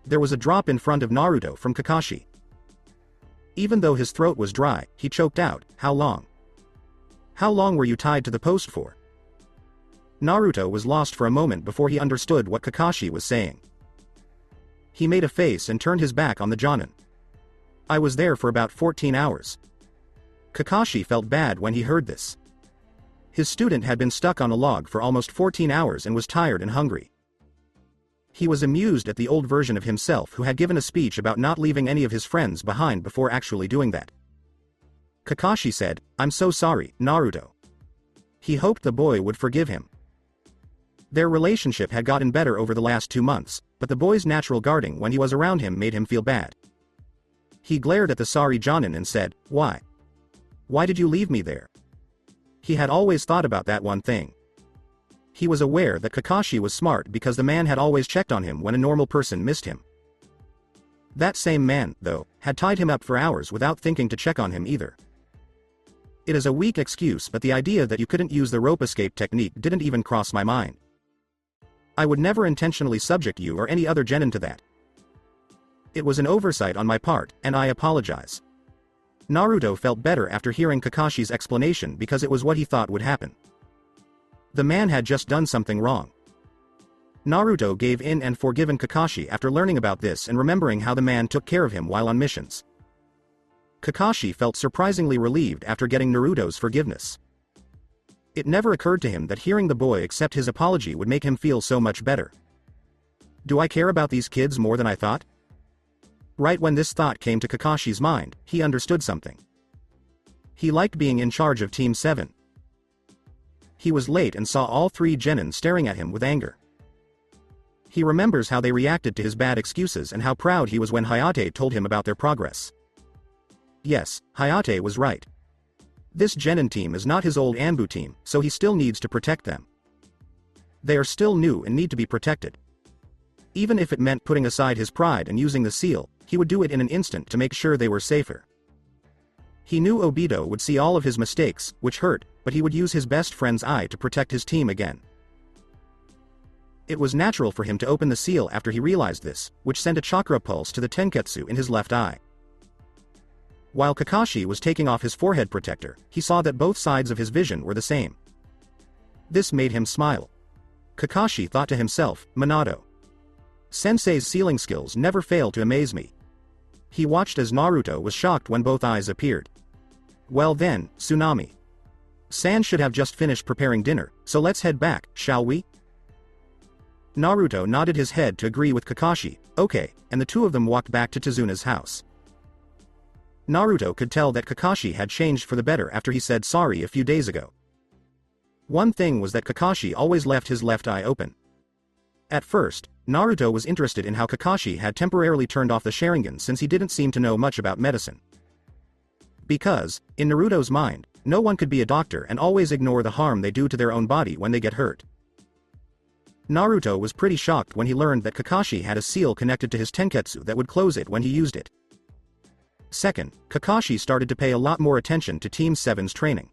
There was a drop in front of Naruto from Kakashi. Even though his throat was dry, he choked out, "How long? How long were you tied to the post for?" Naruto was lost for a moment before he understood what Kakashi was saying. He made a face and turned his back on the Jonin. "I was there for about 14 hours. Kakashi felt bad when he heard this. His student had been stuck on a log for almost 14 hours and was tired and hungry. He was amused at the old version of himself who had given a speech about not leaving any of his friends behind before actually doing that. Kakashi said, "I'm so sorry, Naruto." He hoped the boy would forgive him. Their relationship had gotten better over the last 2 months, but the boy's natural guarding when he was around him made him feel bad. He glared at the sorry Jonin and said, "Why? Why did you leave me there?" He had always thought about that one thing. He was aware that Kakashi was smart because the man had always checked on him when a normal person missed him. That same man, though, had tied him up for hours without thinking to check on him either. It is a weak excuse, but the idea that you couldn't use the rope escape technique didn't even cross my mind. I would never intentionally subject you or any other Genin to that. It was an oversight on my part, and I apologize. Naruto felt better after hearing Kakashi's explanation because it was what he thought would happen. The man had just done something wrong. Naruto gave in and forgiven Kakashi after learning about this and remembering how the man took care of him while on missions. Kakashi felt surprisingly relieved after getting Naruto's forgiveness. It never occurred to him that hearing the boy accept his apology would make him feel so much better. Do I care about these kids more than I thought? Right when this thought came to Kakashi's mind, he understood something. He liked being in charge of Team 7. He was late and saw all three Genin staring at him with anger. He remembers how they reacted to his bad excuses and how proud he was when Hayate told him about their progress. Yes, Hayate was right. This Genin team is not his old Anbu team, so he still needs to protect them. They are still new and need to be protected. Even if it meant putting aside his pride and using the seal, he would do it in an instant to make sure they were safer. He knew Obito would see all of his mistakes, which hurt, but he would use his best friend's eye to protect his team again. It was natural for him to open the seal after he realized this, which sent a chakra pulse to the tenketsu in his left eye. While Kakashi was taking off his forehead protector, he saw that both sides of his vision were the same. This made him smile. Kakashi thought to himself, Minato. Sensei's sealing skills never fail to amaze me. He watched as Naruto was shocked when both eyes appeared. Well then, Tsunami. San should have just finished preparing dinner, so let's head back, shall we? Naruto nodded his head to agree with Kakashi, okay, and the two of them walked back to Tezuna's house. Naruto could tell that Kakashi had changed for the better after he said sorry a few days ago. One thing was that Kakashi always left his left eye open. At first, Naruto was interested in how Kakashi had temporarily turned off the Sharingan since he didn't seem to know much about medicine. Because, in Naruto's mind, no one could be a doctor and always ignore the harm they do to their own body when they get hurt. Naruto was pretty shocked when he learned that Kakashi had a seal connected to his tenketsu that would close it when he used it. Second, Kakashi started to pay a lot more attention to Team 7's training.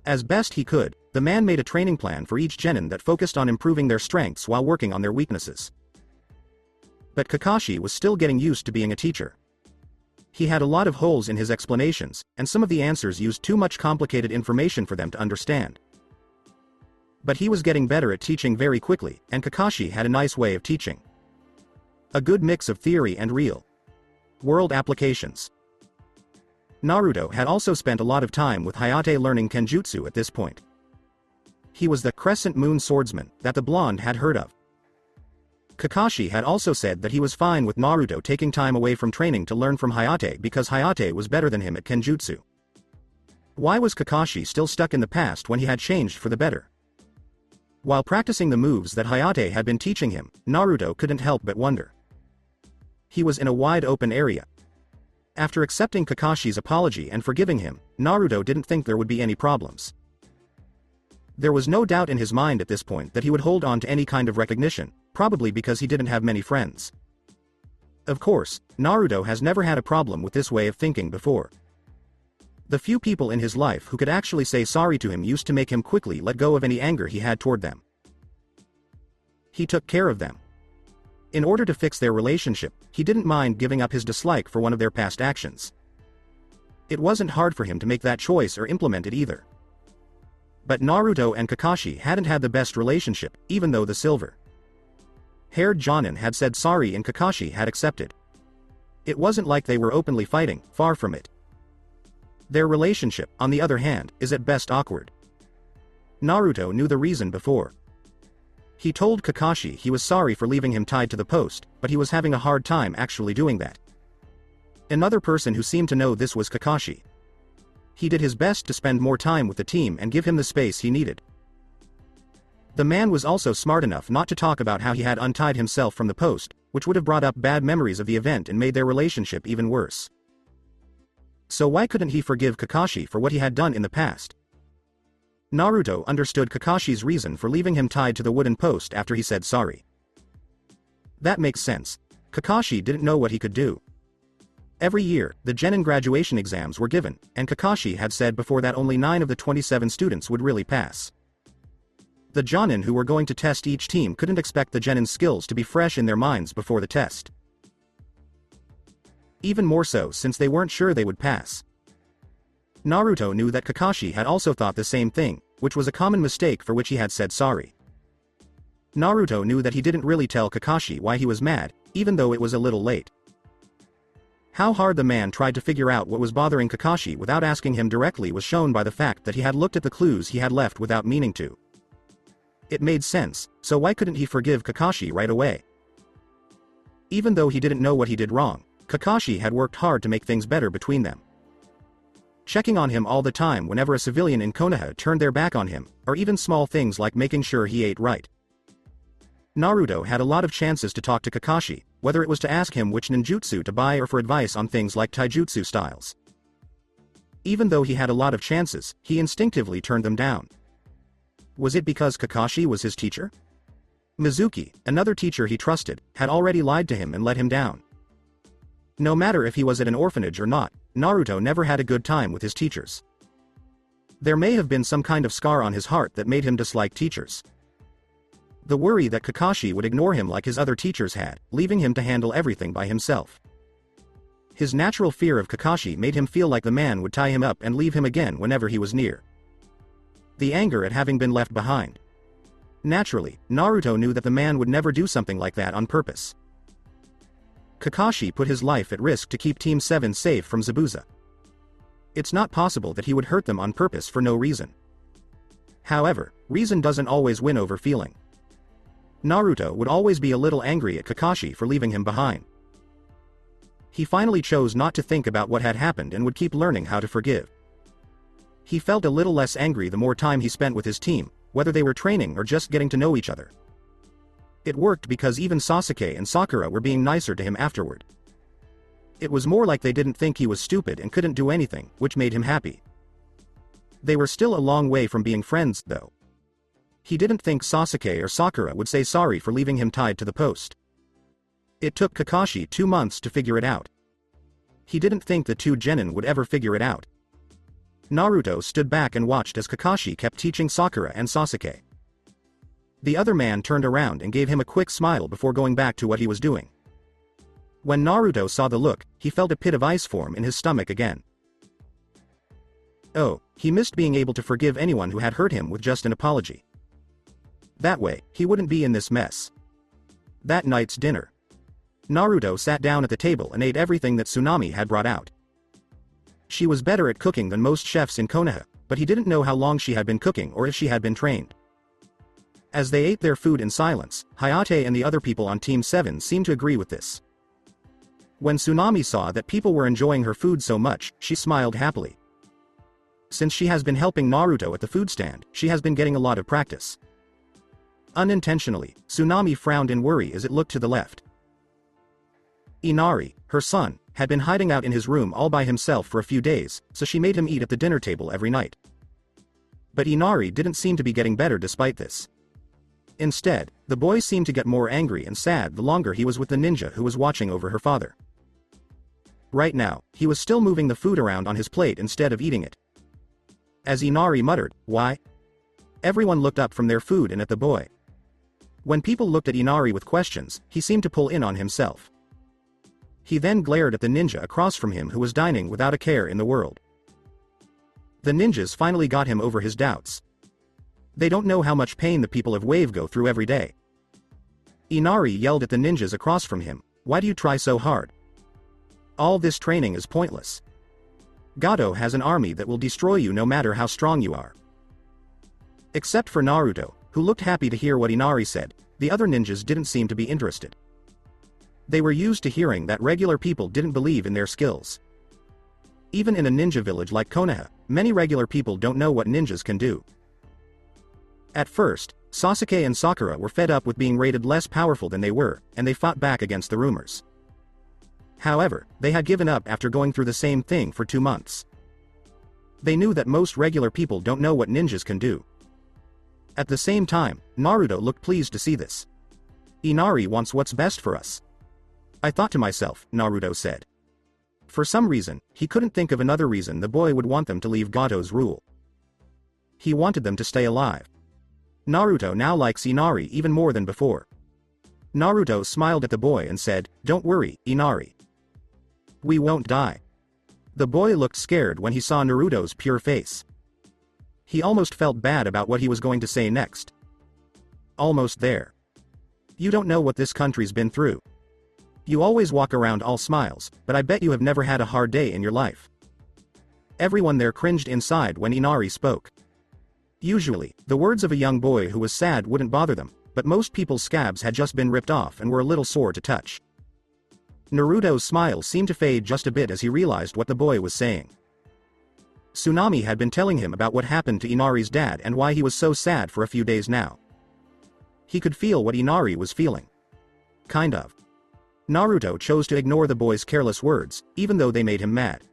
As best he could, the man made a training plan for each genin that focused on improving their strengths while working on their weaknesses. But Kakashi was still getting used to being a teacher. He had a lot of holes in his explanations, and some of the answers used too much complicated information for them to understand. But he was getting better at teaching very quickly, and Kakashi had a nice way of teaching. A good mix of theory and real world applications. Naruto had also spent a lot of time with Hayate learning Kenjutsu at this point. He was the Crescent Moon swordsman that the blonde had heard of. Kakashi had also said that he was fine with Naruto taking time away from training to learn from Hayate because Hayate was better than him at Kenjutsu. Why was Kakashi still stuck in the past when he had changed for the better? While practicing the moves that Hayate had been teaching him, Naruto couldn't help but wonder. He was in a wide open area. After accepting Kakashi's apology and forgiving him, Naruto didn't think there would be any problems. There was no doubt in his mind at this point that he would hold on to any kind of recognition, probably because he didn't have many friends. Of course, Naruto has never had a problem with this way of thinking before. The few people in his life who could actually say sorry to him used to make him quickly let go of any anger he had toward them. He took care of them. In order to fix their relationship, he didn't mind giving up his dislike for one of their past actions. It wasn't hard for him to make that choice or implement it either. But Naruto and Kakashi hadn't had the best relationship, even though the silver-haired Jonin had said sorry and Kakashi had accepted. It wasn't like they were openly fighting, far from it. Their relationship, on the other hand, is at best awkward. Naruto knew the reason before. He told Kakashi he was sorry for leaving him tied to the post, but he was having a hard time actually doing that. Another person who seemed to know this was Kakashi. He did his best to spend more time with the team and give him the space he needed. The man was also smart enough not to talk about how he had untied himself from the post, which would have brought up bad memories of the event and made their relationship even worse. So why couldn't he forgive Kakashi for what he had done in the past? Naruto understood Kakashi's reason for leaving him tied to the wooden post after he said sorry. That makes sense. Kakashi didn't know what he could do. Every year, the Genin graduation exams were given, and Kakashi had said before that only 9 of the 27 students would really pass. The Jonin who were going to test each team couldn't expect the Genin skills to be fresh in their minds before the test. even more so since they weren't sure they would pass. Naruto knew that Kakashi had also thought the same thing, which was a common mistake for which he had said sorry. Naruto knew that he didn't really tell Kakashi why he was mad, even though it was a little late. How hard the man tried to figure out what was bothering Kakashi without asking him directly was shown by the fact that he had looked at the clues he had left without meaning to. It made sense, so why couldn't he forgive Kakashi right away? Even though he didn't know what he did wrong, Kakashi had worked hard to make things better between them. Checking on him all the time whenever a civilian in Konoha turned their back on him, or even small things like making sure he ate right. Naruto had a lot of chances to talk to Kakashi, whether it was to ask him which ninjutsu to buy or for advice on things like taijutsu styles. Even though he had a lot of chances, he instinctively turned them down. Was it because Kakashi was his teacher? Mizuki, another teacher he trusted, had already lied to him and let him down. No matter if he was at an orphanage or not, Naruto never had a good time with his teachers. There may have been some kind of scar on his heart that made him dislike teachers. The worry that Kakashi would ignore him like his other teachers had, leaving him to handle everything by himself. His natural fear of Kakashi made him feel like the man would tie him up and leave him again whenever he was near. The anger at having been left behind. Naturally, Naruto knew that the man would never do something like that on purpose. Kakashi put his life at risk to keep Team 7 safe from Zabuza. It's not possible that he would hurt them on purpose for no reason. However, reason doesn't always win over feeling. Naruto would always be a little angry at Kakashi for leaving him behind. He finally chose not to think about what had happened and would keep learning how to forgive. He felt a little less angry the more time he spent with his team, whether they were training or just getting to know each other. It worked because even Sasuke and Sakura were being nicer to him afterward. It was more like they didn't think he was stupid and couldn't do anything, which made him happy. They were still a long way from being friends, though. He didn't think Sasuke or Sakura would say sorry for leaving him tied to the post. It took Kakashi 2 months to figure it out. He didn't think the two Genin would ever figure it out. Naruto stood back and watched as Kakashi kept teaching Sakura and Sasuke. The other man turned around and gave him a quick smile before going back to what he was doing. When Naruto saw the look, he felt a pit of ice form in his stomach again. Oh, he missed being able to forgive anyone who had hurt him with just an apology. That way, he wouldn't be in this mess. That night's dinner. Naruto sat down at the table and ate everything that Tsunami had brought out. She was better at cooking than most chefs in Konoha, but he didn't know how long she had been cooking or if she had been trained. As they ate their food in silence, Hayate and the other people on Team 7 seemed to agree with this. When Tsunami saw that people were enjoying her food so much, she smiled happily. Since she has been helping Naruto at the food stand, she has been getting a lot of practice. Unintentionally, Tsunami frowned in worry as it looked to the left. Inari, her son, had been hiding out in his room all by himself for a few days, so she made him eat at the dinner table every night. But Inari didn't seem to be getting better despite this. Instead, the boy seemed to get more angry and sad the longer he was with the ninja who was watching over her father. Right now, he was still moving the food around on his plate instead of eating it. As Inari muttered, "Why?" Everyone looked up from their food and at the boy. When people looked at Inari with questions, he seemed to pull in on himself. He then glared at the ninja across from him who was dining without a care in the world. The ninjas finally got him over his doubts. They don't know how much pain the people of Wave go through every day. Inari yelled at the ninjas across from him, "Why do you try so hard? All this training is pointless. Gato has an army that will destroy you no matter how strong you are." Except for Naruto, who looked happy to hear what Inari said, the other ninjas didn't seem to be interested. They were used to hearing that regular people didn't believe in their skills. Even in a ninja village like Konoha, many regular people don't know what ninjas can do. At first, Sasuke and Sakura were fed up with being rated less powerful than they were, and they fought back against the rumors. However, they had given up after going through the same thing for 2 months. They knew that most regular people don't know what ninjas can do. At the same time, Naruto looked pleased to see this. "Inari wants what's best for us. I thought to myself," Naruto said. For some reason, he couldn't think of another reason the boy would want them to leave Gato's rule. He wanted them to stay alive. Naruto now likes Inari even more than before. Naruto smiled at the boy and said, "Don't worry, Inari. We won't die. The boy looked scared when he saw Naruto's pure face. He almost felt bad about what he was going to say next. Almost there. You don't know what this country's been through. You always walk around all smiles, but I bet you have never had a hard day in your life. Everyone there cringed inside when Inari spoke. Usually, the words of a young boy who was sad wouldn't bother them, but most people's scabs had just been ripped off and were a little sore to touch. Naruto's smile seemed to fade just a bit as he realized what the boy was saying. Tsunami had been telling him about what happened to Inari's dad and why he was so sad for a few days now. He could feel what Inari was feeling. Kind of. Naruto chose to ignore the boy's careless words, even though they made him mad.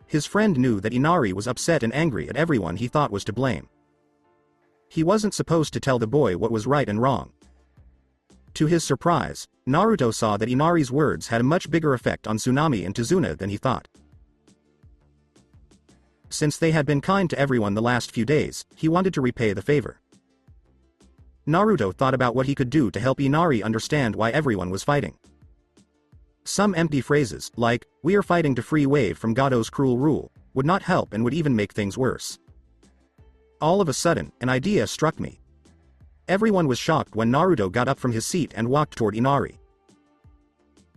His friend knew that Inari was upset and angry at everyone he thought was to blame. He wasn't supposed to tell the boy what was right and wrong. To his surprise, Naruto saw that Inari's words had a much bigger effect on Tsunami and Tazuna than he thought. Since they had been kind to everyone the last few days, he wanted to repay the favor. Naruto thought about what he could do to help Inari understand why everyone was fighting. Some empty phrases, like, "We are fighting to free Wave from Gado's cruel rule," would not help and would even make things worse. All of a sudden, an idea struck me. Everyone was shocked when Naruto got up from his seat and walked toward Inari.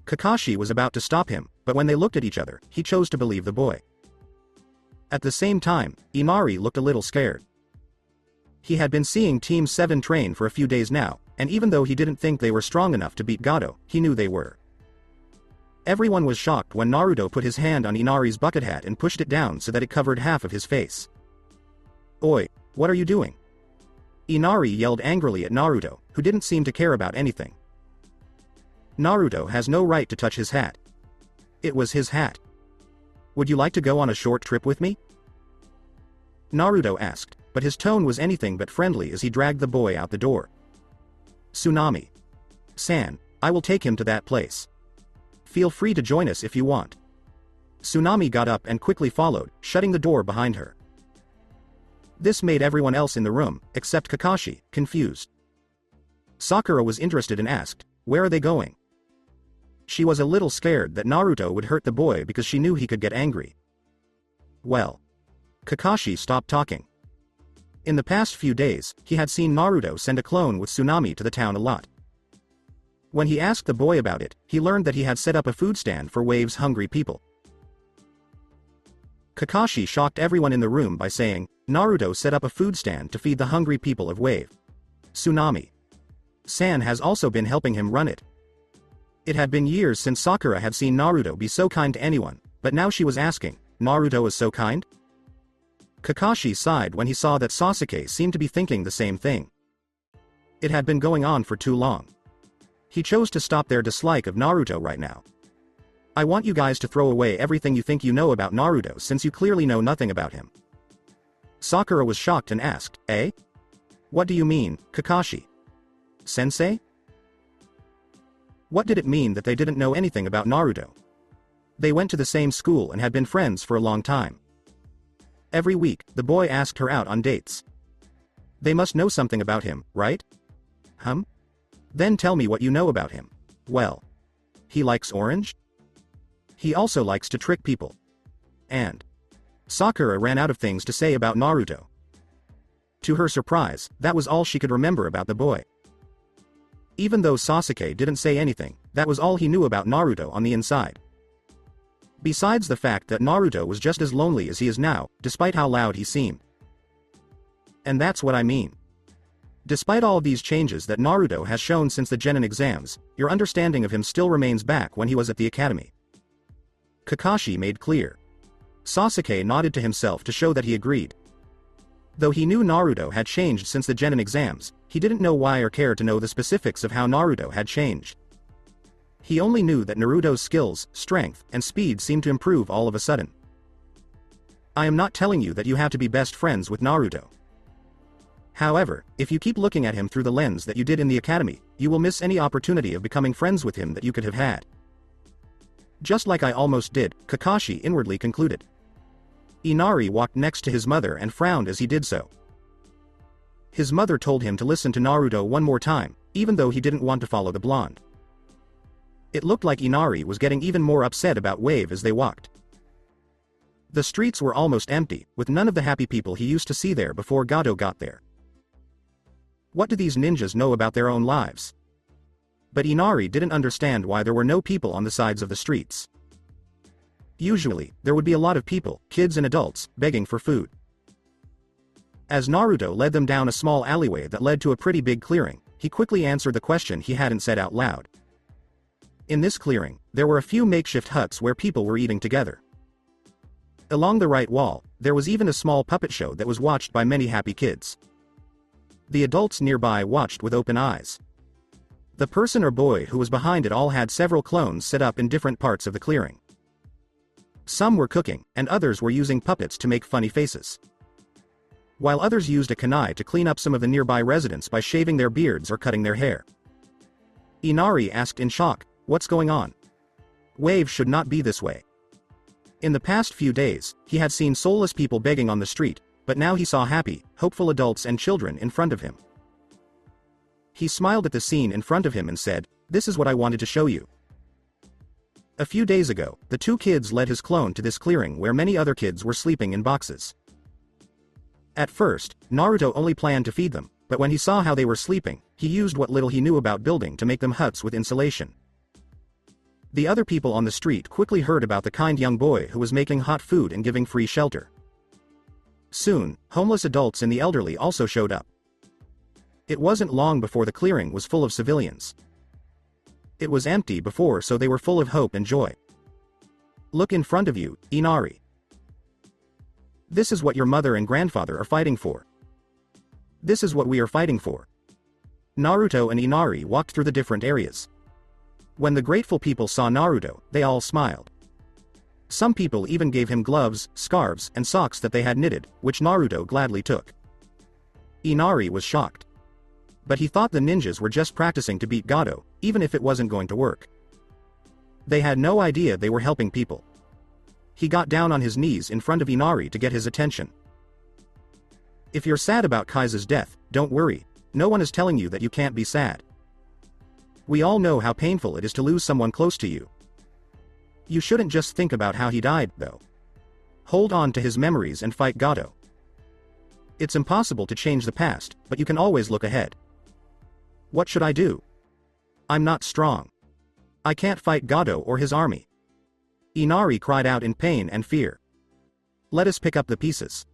Kakashi was about to stop him, but when they looked at each other, he chose to believe the boy. At the same time, Inari looked a little scared. He had been seeing Team 7 train for a few days now, and even though he didn't think they were strong enough to beat Gado, he knew they were. Everyone was shocked when Naruto put his hand on Inari's bucket hat and pushed it down so that it covered half of his face. "Oi, what are you doing?" Inari yelled angrily at Naruto, who didn't seem to care about anything. Naruto has no right to touch his hat. It was his hat. "Would you like to go on a short trip with me?" Naruto asked, but his tone was anything but friendly as he dragged the boy out the door. "Tsunami-san, I will take him to that place. Feel free to join us if you want." Tsunami got up and quickly followed, shutting the door behind her. This made everyone else in the room, except Kakashi, confused. Sakura was interested and asked, "Where are they going?" She was a little scared that Naruto would hurt the boy because she knew he could get angry. Well. Kakashi stopped talking. In the past few days, he had seen Naruto send a clone with Tsunami to the town a lot. When he asked the boy about it, he learned that he had set up a food stand for Wave's hungry people. Kakashi shocked everyone in the room by saying, "Naruto set up a food stand to feed the hungry people of Wave. Tsunami-san has also been helping him run it." It had been years since Sakura had seen Naruto be so kind to anyone, but now she was asking, "Naruto is so kind?" Kakashi sighed when he saw that Sasuke seemed to be thinking the same thing. It had been going on for too long. He chose to stop their dislike of Naruto right now. "I want you guys to throw away everything you think you know about Naruto since you clearly know nothing about him." Sakura was shocked and asked, "Eh? What do you mean, Kakashi? Sensei?" What did it mean that they didn't know anything about Naruto? They went to the same school and had been friends for a long time. Every week, the boy asked her out on dates. They must know something about him, right? Then tell me what you know about him. Well. He likes orange? He also likes to trick people. And Sakura ran out of things to say about Naruto. To her surprise, that was all she could remember about the boy. Even though Sasuke didn't say anything, that was all he knew about Naruto on the inside. Besides the fact that Naruto was just as lonely as he is now, despite how loud he seemed. And that's what I mean. Despite all these changes that Naruto has shown since the Genin exams, your understanding of him still remains back when he was at the academy. Kakashi made clear. Sasuke nodded to himself to show that he agreed. Though he knew Naruto had changed since the Genin exams, he didn't know why or care to know the specifics of how Naruto had changed. He only knew that Naruto's skills, strength, and speed seemed to improve all of a sudden. I am not telling you that you have to be best friends with Naruto. However, if you keep looking at him through the lens that you did in the academy, you will miss any opportunity of becoming friends with him that you could have had. Just like I almost did, Kakashi inwardly concluded. Inari walked next to his mother and frowned as he did so. His mother told him to listen to Naruto one more time, even though he didn't want to follow the blonde. It looked like Inari was getting even more upset about Wave as they walked. The streets were almost empty, with none of the happy people he used to see there before Gato got there. What do these ninjas know about their own lives? But Inari didn't understand why there were no people on the sides of the streets. Usually, there would be a lot of people, kids and adults, begging for food. As Naruto led them down a small alleyway that led to a pretty big clearing, he quickly answered the question he hadn't said out loud. In this clearing, there were a few makeshift huts where people were eating together. Along the right wall, there was even a small puppet show that was watched by many happy kids. The adults nearby watched with open eyes. The person or boy who was behind it all had several clones set up in different parts of the clearing. Some were cooking, and others were using puppets to make funny faces. While others used a kunai to clean up some of the nearby residents by shaving their beards or cutting their hair. Inari asked in shock, "What's going on? Wave should not be this way." In the past few days, he had seen soulless people begging on the street, but now he saw happy, hopeful adults and children in front of him. He smiled at the scene in front of him and said, "This is what I wanted to show you." A few days ago, the two kids led his clone to this clearing where many other kids were sleeping in boxes. At first, Naruto only planned to feed them, but when he saw how they were sleeping, he used what little he knew about building to make them huts with insulation. The other people on the street quickly heard about the kind young boy who was making hot food and giving free shelter. Soon, homeless adults and the elderly also showed up. It wasn't long before the clearing was full of civilians. It was empty before, so they were full of hope and joy. "Look in front of you, Inari. This is what your mother and grandfather are fighting for. This is what we are fighting for." Naruto and Inari walked through the different areas. When the grateful people saw Naruto, they all smiled. Some people even gave him gloves, scarves, and socks that they had knitted, which Naruto gladly took. Inari was shocked. But he thought the ninjas were just practicing to beat Gato, even if it wasn't going to work. They had no idea they were helping people. He got down on his knees in front of Inari to get his attention. "If you're sad about Kaisa's death, don't worry, no one is telling you that you can't be sad. We all know how painful it is to lose someone close to you. You shouldn't just think about how he died, though. Hold on to his memories and fight Gato. It's impossible to change the past, but you can always look ahead." "What should I do? I'm not strong. I can't fight Gato or his army." Inari cried out in pain and fear. "Let us pick up the pieces.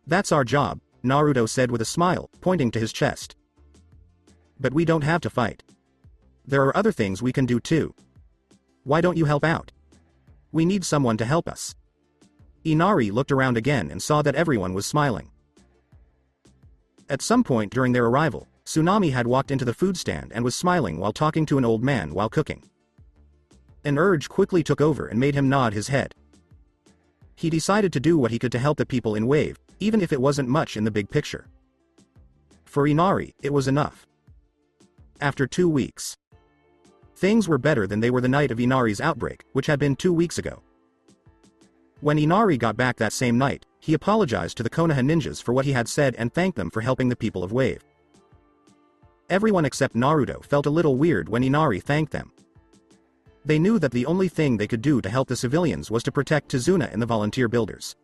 That's our job," Naruto said with a smile, pointing to his chest. "But we don't have to fight. There are other things we can do too. Why don't you help out? We need someone to help us." Inari looked around again and saw that everyone was smiling. At some point during their arrival, Tsunami had walked into the food stand and was smiling while talking to an old man while cooking. An urge quickly took over and made him nod his head. He decided to do what he could to help the people in Wave, even if it wasn't much in the big picture. For Inari, it was enough. After 2 weeks, things were better than they were the night of Inari's outbreak, which had been 2 weeks ago. When Inari got back that same night, he apologized to the Konoha ninjas for what he had said and thanked them for helping the people of Wave. Everyone except Naruto felt a little weird when Inari thanked them. They knew that the only thing they could do to help the civilians was to protect Tizuna and the volunteer builders.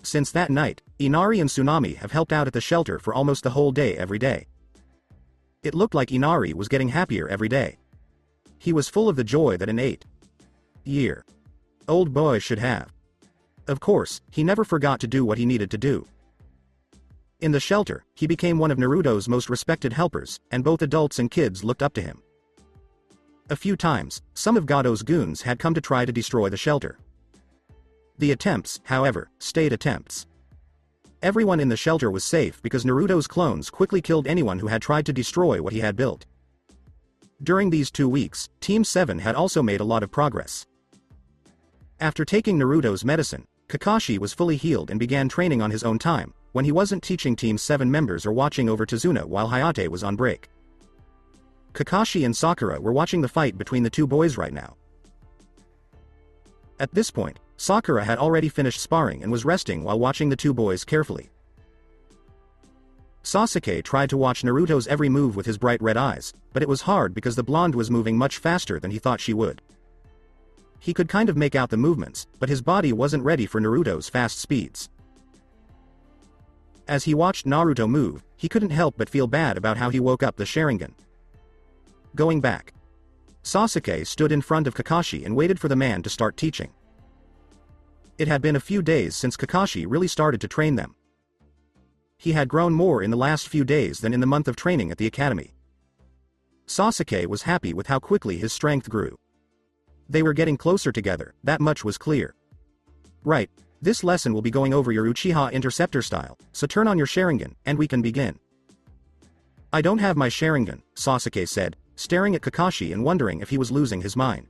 Since that night, Inari and Tsunami have helped out at the shelter for almost the whole day every day. It looked like Inari was getting happier every day. He was full of the joy that an 8-year-old boy should have. Of course, he never forgot to do what he needed to do. In the shelter, he became one of Naruto's most respected helpers, and both adults and kids looked up to him. A few times, some of Gato's goons had come to try to destroy the shelter. The attempts, however, stayed attempts. Everyone in the shelter was safe because Naruto's clones quickly killed anyone who had tried to destroy what he had built. During these 2 weeks, Team 7 had also made a lot of progress. After taking Naruto's medicine, Kakashi was fully healed and began training on his own time, when he wasn't teaching Team 7 members or watching over Tizuna while Hayate was on break. Kakashi and Sakura were watching the fight between the two boys right now. At this point, Sakura had already finished sparring and was resting while watching the two boys carefully. Sasuke tried to watch Naruto's every move with his bright red eyes, but it was hard because the blonde was moving much faster than he thought she would. He could kind of make out the movements, but his body wasn't ready for Naruto's fast speeds. As he watched Naruto move, he couldn't help but feel bad about how he woke up the Sharingan. Going back. Sasuke stood in front of Kakashi and waited for the man to start teaching. It had been a few days since Kakashi really started to train them. He had grown more in the last few days than in the month of training at the academy. Sasuke was happy with how quickly his strength grew. They were getting closer together, that much was clear. Right, this lesson will be going over your Uchiha Interceptor style, so turn on your Sharingan, and we can begin. I don't have my Sharingan, Sasuke said, staring at Kakashi and wondering if he was losing his mind.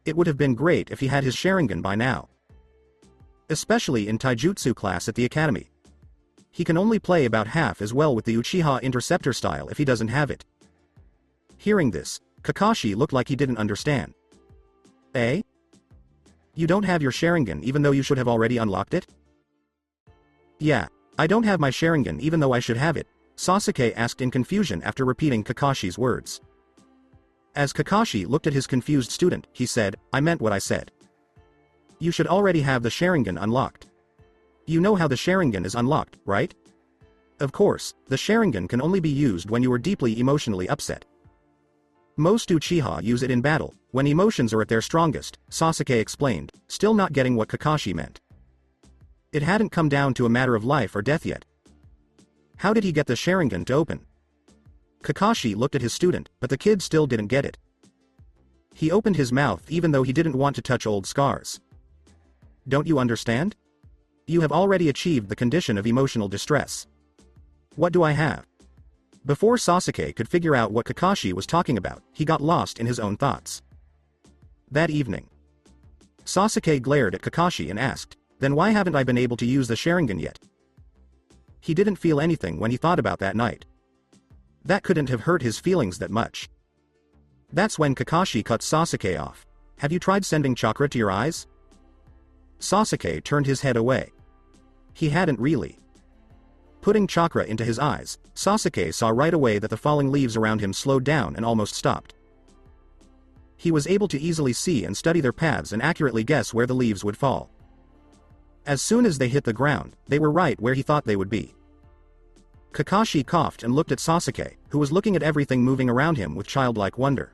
It would have been great if he had his Sharingan by now. Especially in Taijutsu class at the academy. He can only play about half as well with the Uchiha Interceptor style if he doesn't have it. Hearing this, Kakashi looked like he didn't understand. Eh? You don't have your Sharingan even though you should have already unlocked it? Yeah, I don't have my Sharingan even though I should have it, Sasuke asked in confusion after repeating Kakashi's words. As Kakashi looked at his confused student, he said, I meant what I said. You should already have the Sharingan unlocked. You know how the Sharingan is unlocked, right? Of course, the Sharingan can only be used when you are deeply emotionally upset. Most Uchiha use it in battle, when emotions are at their strongest, Sasuke explained, still not getting what Kakashi meant. It hadn't come down to a matter of life or death yet. How did he get the Sharingan to open? Kakashi looked at his student, but the kid still didn't get it. He opened his mouth even though he didn't want to touch old scars. Don't you understand? You have already achieved the condition of emotional distress. What do I have? Before Sasuke could figure out what Kakashi was talking about, he got lost in his own thoughts. That evening, Sasuke glared at Kakashi and asked, then why haven't I been able to use the Sharingan yet? He didn't feel anything when he thought about that night. That couldn't have hurt his feelings that much. That's when Kakashi cut Sasuke off. Have you tried sending chakra to your eyes? Sasuke turned his head away. He hadn't really. Putting chakra into his eyes, Sasuke saw right away that the falling leaves around him slowed down and almost stopped. He was able to easily see and study their paths and accurately guess where the leaves would fall. As soon as they hit the ground, they were right where he thought they would be. Kakashi coughed and looked at Sasuke, who was looking at everything moving around him with childlike wonder.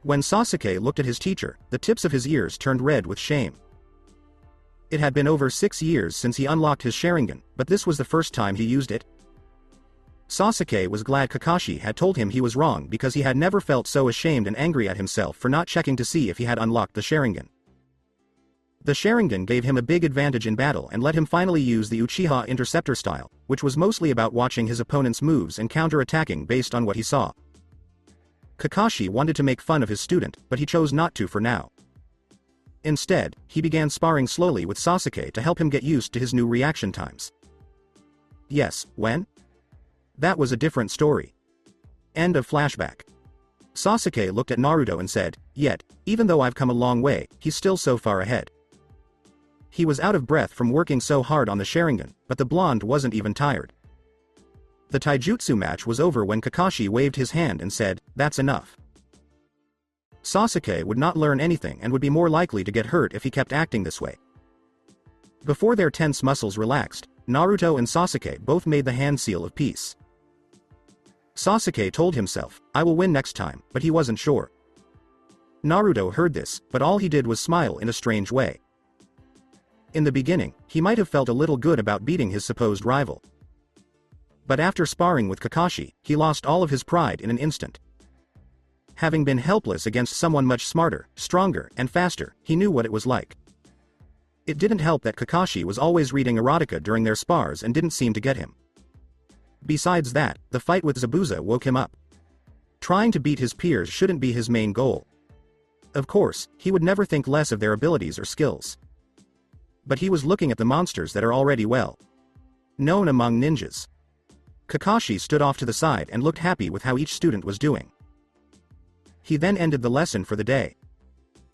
When Sasuke looked at his teacher, the tips of his ears turned red with shame. It had been over 6 years since he unlocked his Sharingan, but this was the first time he used it. Sasuke was glad Kakashi had told him he was wrong because he had never felt so ashamed and angry at himself for not checking to see if he had unlocked the Sharingan. The Sharingan gave him a big advantage in battle and let him finally use the Uchiha Interceptor style, which was mostly about watching his opponent's moves and counter-attacking based on what he saw. Kakashi wanted to make fun of his student, but he chose not to for now. Instead, he began sparring slowly with Sasuke to help him get used to his new reaction times. Yes, when? That was a different story. End of flashback. Sasuke looked at Naruto and said, yet, even though I've come a long way, he's still so far ahead. He was out of breath from working so hard on the Sharingan, but the blonde wasn't even tired. The taijutsu match was over when Kakashi waved his hand and said, that's enough. Sasuke would not learn anything and would be more likely to get hurt if he kept acting this way. Before their tense muscles relaxed, Naruto and Sasuke both made the hand seal of peace. Sasuke told himself, I will win next time, but he wasn't sure. Naruto heard this, but all he did was smile in a strange way. In the beginning, he might have felt a little good about beating his supposed rival. But after sparring with Kakashi, he lost all of his pride in an instant. Having been helpless against someone much smarter, stronger, and faster, he knew what it was like. It didn't help that Kakashi was always reading erotica during their spars and didn't seem to get him. Besides that, the fight with Zabuza woke him up. Trying to beat his peers shouldn't be his main goal. Of course, he would never think less of their abilities or skills. But he was looking at the monsters that are already well known among ninjas. Kakashi stood off to the side and looked happy with how each student was doing. He then ended the lesson for the day.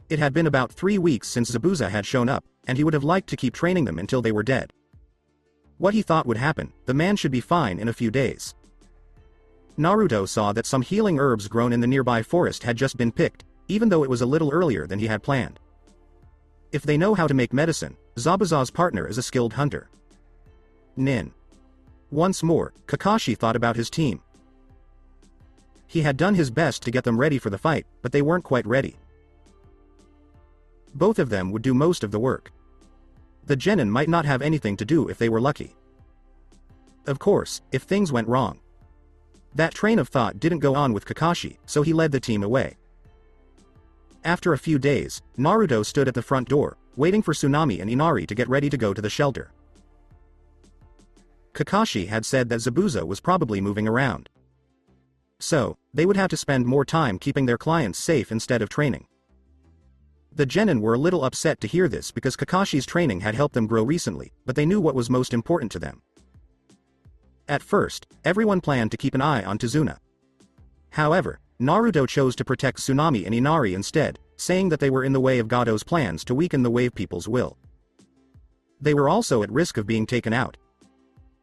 It had been about 3 weeks since Zabuza had shown up, and he would have liked to keep training them until they were dead. What he thought would happen, the man should be fine in a few days. Naruto saw that some healing herbs grown in the nearby forest had just been picked, even though it was a little earlier than he had planned. If they know how to make medicine, Zabuza's partner is a skilled hunter. Nin. Once more, Kakashi thought about his team. He had done his best to get them ready for the fight, but they weren't quite ready. Both of them would do most of the work. The Genin might not have anything to do if they were lucky. Of course, if things went wrong. That train of thought didn't go on with Kakashi, so he led the team away. After a few days, Naruto stood at the front door, waiting for Tsunami and Inari to get ready to go to the shelter. Kakashi had said that Zabuza was probably moving around. So, they would have to spend more time keeping their clients safe instead of training. The Genin were a little upset to hear this because Kakashi's training had helped them grow recently, but they knew what was most important to them. At first, everyone planned to keep an eye on Tazuna. However, Naruto chose to protect Tsunami and Inari instead, saying that they were in the way of Gado's plans to weaken the Wave People's will. They were also at risk of being taken out.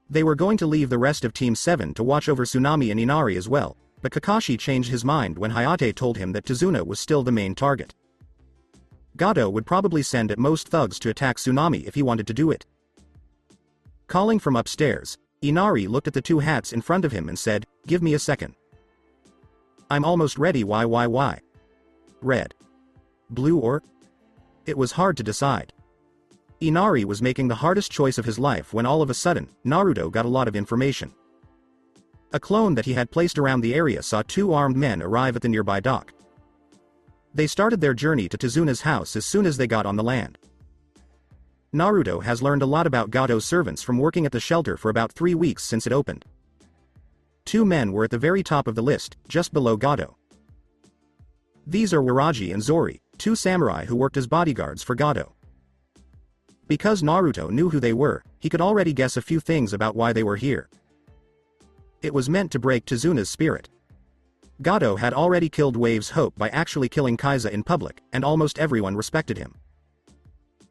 They were going to leave the rest of Team 7 to watch over Tsunami and Inari as well, but Kakashi changed his mind when Hayate told him that Tazuna was still the main target. Gado would probably send at most thugs to attack Tsunami if he wanted to do it. Calling from upstairs, Inari looked at the two hats in front of him and said, "Give me a second. I'm almost ready. Why? Red? Blue or?" It was hard to decide. Inari was making the hardest choice of his life when all of a sudden, Naruto got a lot of information. A clone that he had placed around the area saw two armed men arrive at the nearby dock. They started their journey to Tazuna's house as soon as they got on the land. Naruto has learned a lot about Gado's servants from working at the shelter for about 3 weeks since it opened. Two men were at the very top of the list, just below Gado. These are Waraji and Zori, two samurai who worked as bodyguards for Gado. Because Naruto knew who they were, he could already guess a few things about why they were here. It was meant to break Tazuna's spirit. Gado had already killed Wave's hope by actually killing Kaiza in public, and almost everyone respected him.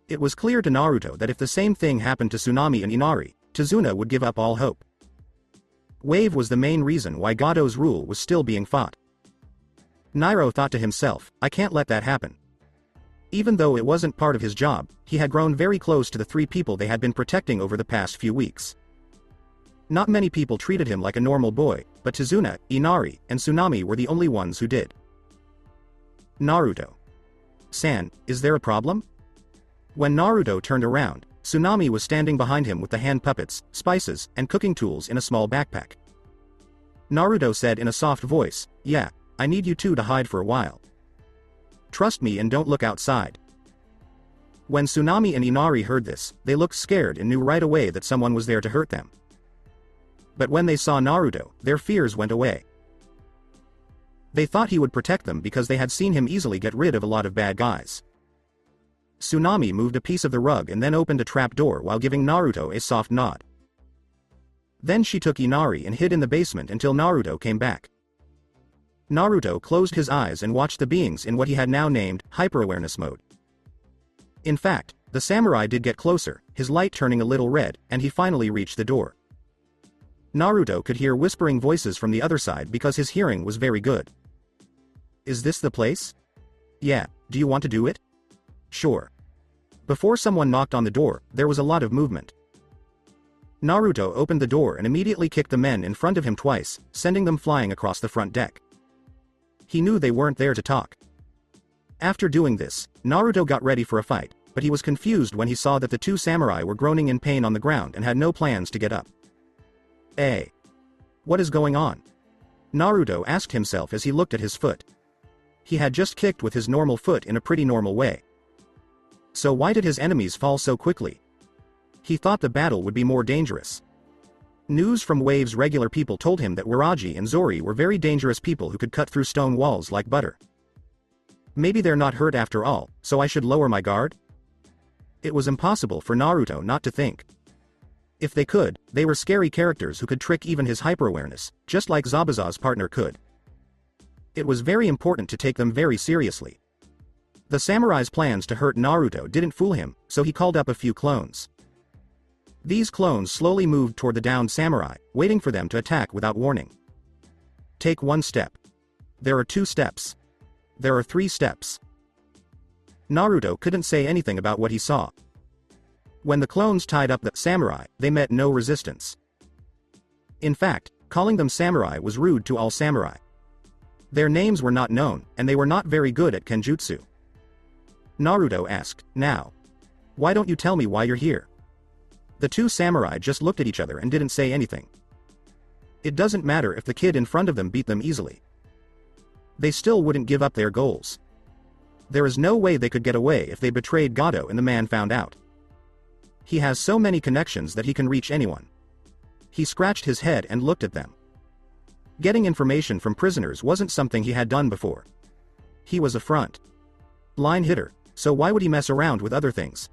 It was clear to Naruto that if the same thing happened to Tsunami and Inari, Tazuna would give up all hope. Wave was the main reason why Gado's rule was still being fought. Nairo thought to himself, "I can't let that happen." Even though it wasn't part of his job, he had grown very close to the 3 people they had been protecting over the past few weeks. Not many people treated him like a normal boy, but Tazuna, Inari, and Tsunami were the only ones who did. Naruto-san, is there a problem? When Naruto turned around, Tsunami was standing behind him with the hand puppets, spices, and cooking tools in a small backpack. Naruto said in a soft voice, "Yeah, I need you two to hide for a while. Trust me and don't look outside." When Tsunami and Inari heard this, they looked scared and knew right away that someone was there to hurt them. But when they saw Naruto, their fears went away. They thought he would protect them because they had seen him easily get rid of a lot of bad guys. Tsunami moved a piece of the rug and then opened a trap door while giving Naruto a soft nod. Then she took Inari and hid in the basement until Naruto came back. Naruto closed his eyes and watched the beings in what he had now named hyper-awareness mode. In fact, the samurai did get closer, his light turning a little red, and he finally reached the door. Naruto could hear whispering voices from the other side because his hearing was very good. "Is this the place?" "Yeah, do you want to do it?" "Sure." Before someone knocked on the door, there was a lot of movement. Naruto opened the door and immediately kicked the men in front of him twice, sending them flying across the front deck. He knew they weren't there to talk. After doing this, Naruto got ready for a fight, but he was confused when he saw that the two samurai were groaning in pain on the ground and had no plans to get up. "Hey! What is going on?" Naruto asked himself as he looked at his foot. He had just kicked with his normal foot in a pretty normal way. So why did his enemies fall so quickly? He thought the battle would be more dangerous. News from Wave's regular people told him that Waraji and Zori were very dangerous people who could cut through stone walls like butter. Maybe they're not hurt after all, so I should lower my guard? It was impossible for Naruto not to think. If they could, they were scary characters who could trick even his hyper-awareness, just like Zabuza's partner could. It was very important to take them very seriously. The samurai's plans to hurt Naruto didn't fool him, so he called up a few clones. These clones slowly moved toward the downed samurai, waiting for them to attack without warning. Take one step. There are 2 steps. There are 3 steps. Naruto couldn't say anything about what he saw. When the clones tied up the samurai, they met no resistance. In fact, calling them samurai was rude to all samurai. Their names were not known, and they were not very good at kenjutsu. Naruto asked, "Now. Why don't you tell me why you're here?" The 2 samurai just looked at each other and didn't say anything. It doesn't matter if the kid in front of them beat them easily. They still wouldn't give up their goals. There is no way they could get away if they betrayed Gato and the man found out. He has so many connections that he can reach anyone. He scratched his head and looked at them. Getting information from prisoners wasn't something he had done before. He was a front line hitter, so why would he mess around with other things?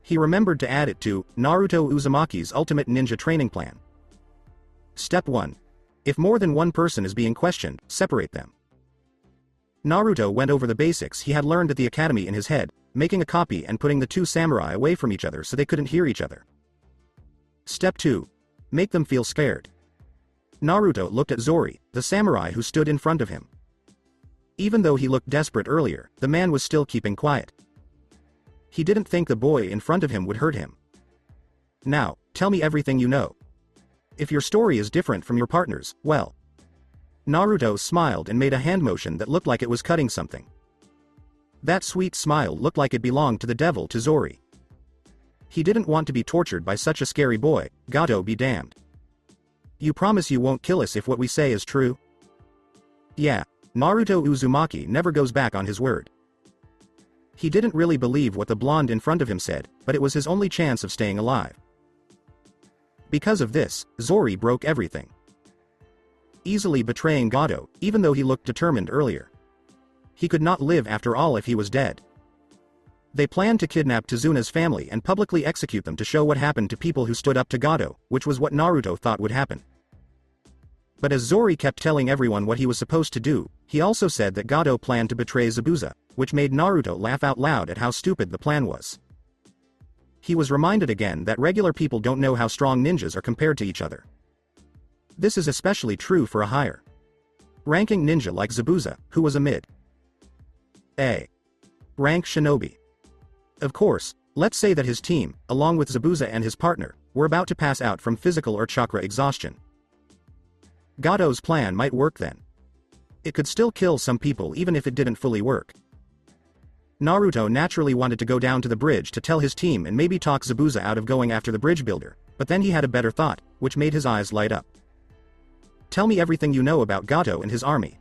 He remembered to add it to Naruto Uzumaki's ultimate ninja training plan. Step 1. If more than one person is being questioned, separate them. Naruto went over the basics he had learned at the academy in his head, making a copy and putting the 2 samurai away from each other so they couldn't hear each other. Step 2. Make them feel scared. Naruto looked at Zori, the samurai who stood in front of him. Even though he looked desperate earlier, the man was still keeping quiet. He didn't think the boy in front of him would hurt him. Now, tell me everything you know. If your story is different from your partner's, well. Naruto smiled and made a hand motion that looked like it was cutting something. That sweet smile looked like it belonged to the devil to Zori. He didn't want to be tortured by such a scary boy, Gato be damned. You promise you won't kill us if what we say is true? Yeah, Naruto Uzumaki never goes back on his word. He didn't really believe what the blonde in front of him said, but it was his only chance of staying alive. Because of this, Zori broke everything. Easily betraying Gato, even though he looked determined earlier. He could not live after all if he was dead. They planned to kidnap Tezuna's family and publicly execute them to show what happened to people who stood up to Gato, which was what Naruto thought would happen. But as Zori kept telling everyone what he was supposed to do, he also said that Gato planned to betray Zabuza, which made Naruto laugh out loud at how stupid the plan was. He was reminded again that regular people don't know how strong ninjas are compared to each other. This is especially true for a higher ranking ninja like Zabuza, who was a mid-A rank shinobi. Of course, let's say that his team, along with Zabuza and his partner, were about to pass out from physical or chakra exhaustion. Gato's plan might work then. It could still kill some people even if it didn't fully work. Naruto naturally wanted to go down to the bridge to tell his team and maybe talk Zabuza out of going after the bridge builder, but then he had a better thought, which made his eyes light up. Tell me everything you know about Gato and his army.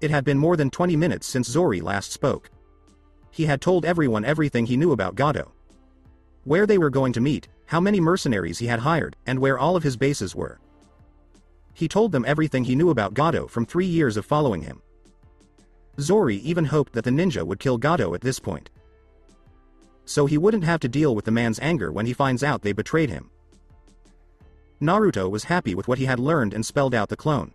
It had been more than 20 minutes since Zori last spoke. He had told everyone everything he knew about Gato. Where they were going to meet, how many mercenaries he had hired, and where all of his bases were. He told them everything he knew about Gato from 3 years of following him. Zori even hoped that the ninja would kill Gato at this point. So he wouldn't have to deal with the man's anger when he finds out they betrayed him. Naruto was happy with what he had learned and spelled out the clone.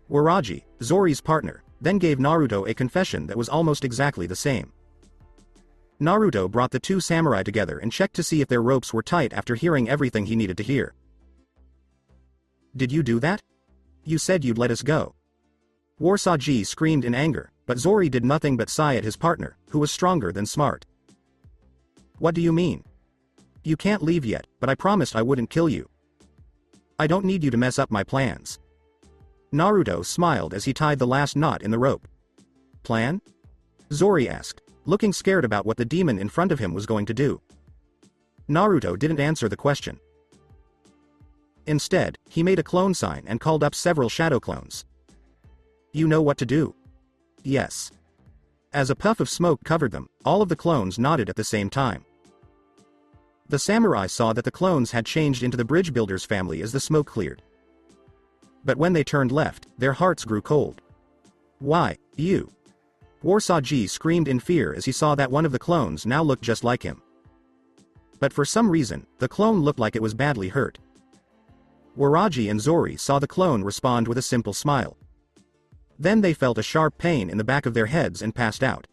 Waraji, Zori's partner, then gave Naruto a confession that was almost exactly the same. Naruto brought the 2 samurai together and checked to see if their ropes were tight after hearing everything he needed to hear. Did you do that? You said you'd let us go. Waraji screamed in anger, but Zori did nothing but sigh at his partner, who was stronger than smart. What do you mean? You can't leave yet, but I promised I wouldn't kill you. I don't need you to mess up my plans. Naruto smiled as he tied the last knot in the rope. Plan? Zori asked, looking scared about what the demon in front of him was going to do. Naruto didn't answer the question. Instead, he made a clone sign and called up several shadow clones. You know what to do? Yes. As a puff of smoke covered them, all of the clones nodded at the same time. The samurai saw that the clones had changed into the bridge builder's family as the smoke cleared. But when they turned left, their hearts grew cold. Why, you? Waraji screamed in fear as he saw that one of the clones now looked just like him. But for some reason, the clone looked like it was badly hurt. Waraji and Zori saw the clone respond with a simple smile. Then they felt a sharp pain in the back of their heads and passed out.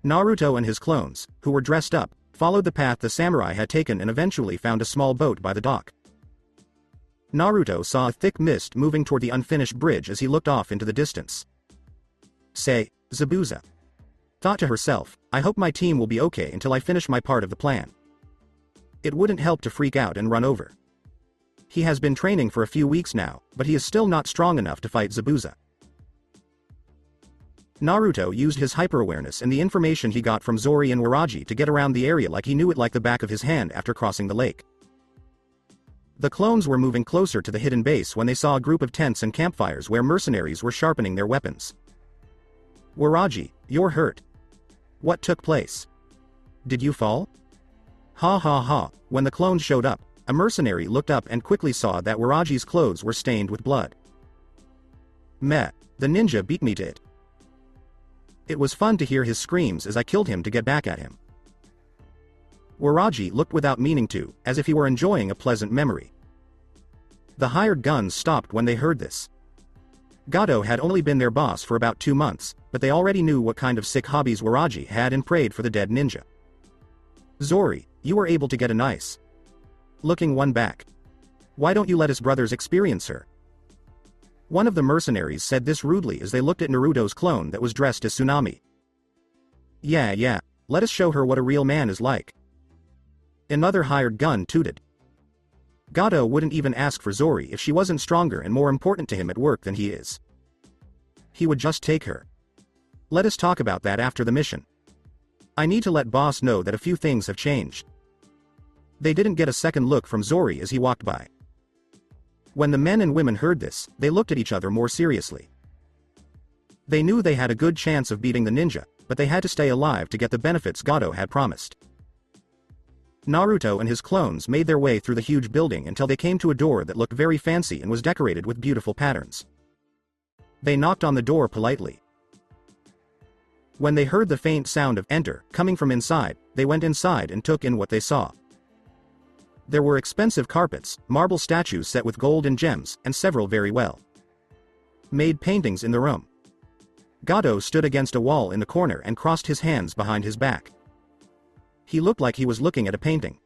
Naruto and his clones, who were dressed up, followed the path the samurai had taken and eventually found a small boat by the dock. Naruto saw a thick mist moving toward the unfinished bridge as he looked off into the distance. Say, Zabuza thought to herself, I hope my team will be okay until I finish my part of the plan. It wouldn't help to freak out and run over. He has been training for a few weeks now, but he is still not strong enough to fight Zabuza. Naruto used his hyper-awareness and the information he got from Zori and Waraji to get around the area like he knew it like the back of his hand after crossing the lake. The clones were moving closer to the hidden base when they saw a group of tents and campfires where mercenaries were sharpening their weapons. Waraji, you're hurt. What took place? Did you fall? Ha ha ha. When the clones showed up, a mercenary looked up and quickly saw that Waraji's clothes were stained with blood. Meh, the ninja beat me to it. It was fun to hear his screams as I killed him to get back at him. Waraji looked without meaning to, as if he were enjoying a pleasant memory. The hired guns stopped when they heard this. Gato had only been their boss for about 2 months, but they already knew what kind of sick hobbies Waraji had and prayed for the dead ninja. Zori, you were able to get a nice looking one back. Why don't you let us brothers experience her? One of the mercenaries said this rudely as they looked at Naruto's clone that was dressed as Tsunami. Yeah, let us show her what a real man is like. Another hired gun tooted. Gato wouldn't even ask for Zori if she wasn't stronger and more important to him at work than he is. He would just take her. Let us talk about that after the mission. I need to let boss know that a few things have changed. They didn't get a second look from Zori as he walked by. When the men and women heard this, they looked at each other more seriously. They knew they had a good chance of beating the ninja, but they had to stay alive to get the benefits Gato had promised. Naruto and his clones made their way through the huge building until they came to a door that looked very fancy and was decorated with beautiful patterns. They knocked on the door politely. When they heard the faint sound of "enter" coming from inside, they went inside and took in what they saw. There were expensive carpets, marble statues set with gold and gems, and several very well made paintings in the room. Gato stood against a wall in the corner and crossed his hands behind his back. He looked like he was looking at a painting.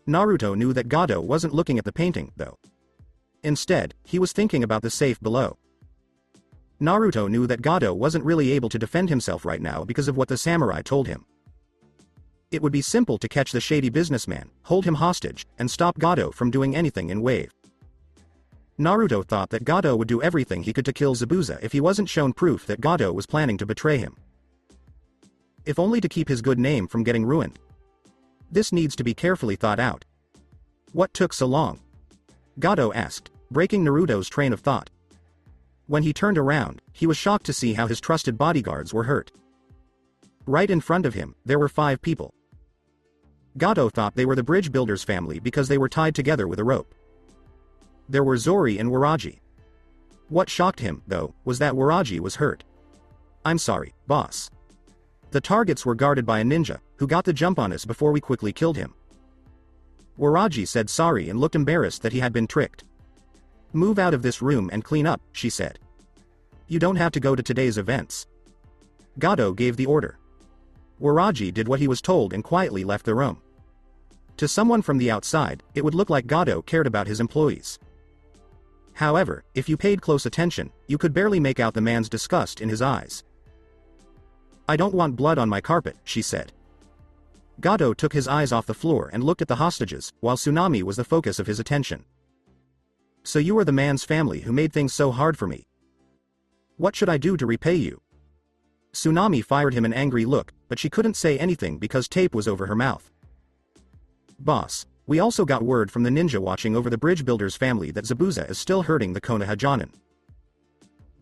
Naruto knew that Gato wasn't looking at the painting, though. Instead, he was thinking about the safe below. Naruto knew that Gato wasn't really able to defend himself right now because of what the samurai told him. It would be simple to catch the shady businessman, hold him hostage, and stop Gato from doing anything in Wave. Naruto thought that Gato would do everything he could to kill Zabuza if he wasn't shown proof that Gato was planning to betray him. If only to keep his good name from getting ruined. This needs to be carefully thought out. What took so long? Gato asked, breaking Naruto's train of thought. When he turned around, he was shocked to see how his trusted bodyguards were hurt. Right in front of him, there were 5 people. Gato thought they were the bridge builders family because they were tied together with a rope. There were Zori and Waraji. What shocked him, though, was that Waraji was hurt. I'm sorry, boss. The targets were guarded by a ninja, who got the jump on us before we quickly killed him. Waraji said sorry and looked embarrassed that he had been tricked. Move out of this room and clean up, she said. You don't have to go to today's events. Gato gave the order. Waraji did what he was told and quietly left the room. To someone from the outside, it would look like Gato cared about his employees. However, if you paid close attention, you could barely make out the man's disgust in his eyes. I don't want blood on my carpet, she said. Gato took his eyes off the floor and looked at the hostages, while Tsunami was the focus of his attention. So you are the man's family who made things so hard for me. What should I do to repay you? Tsunami fired him an angry look, but she couldn't say anything because tape was over her mouth. Boss, we also got word from the ninja watching over the bridge builder's family that Zabuza is still hurting the Konoha Jonin.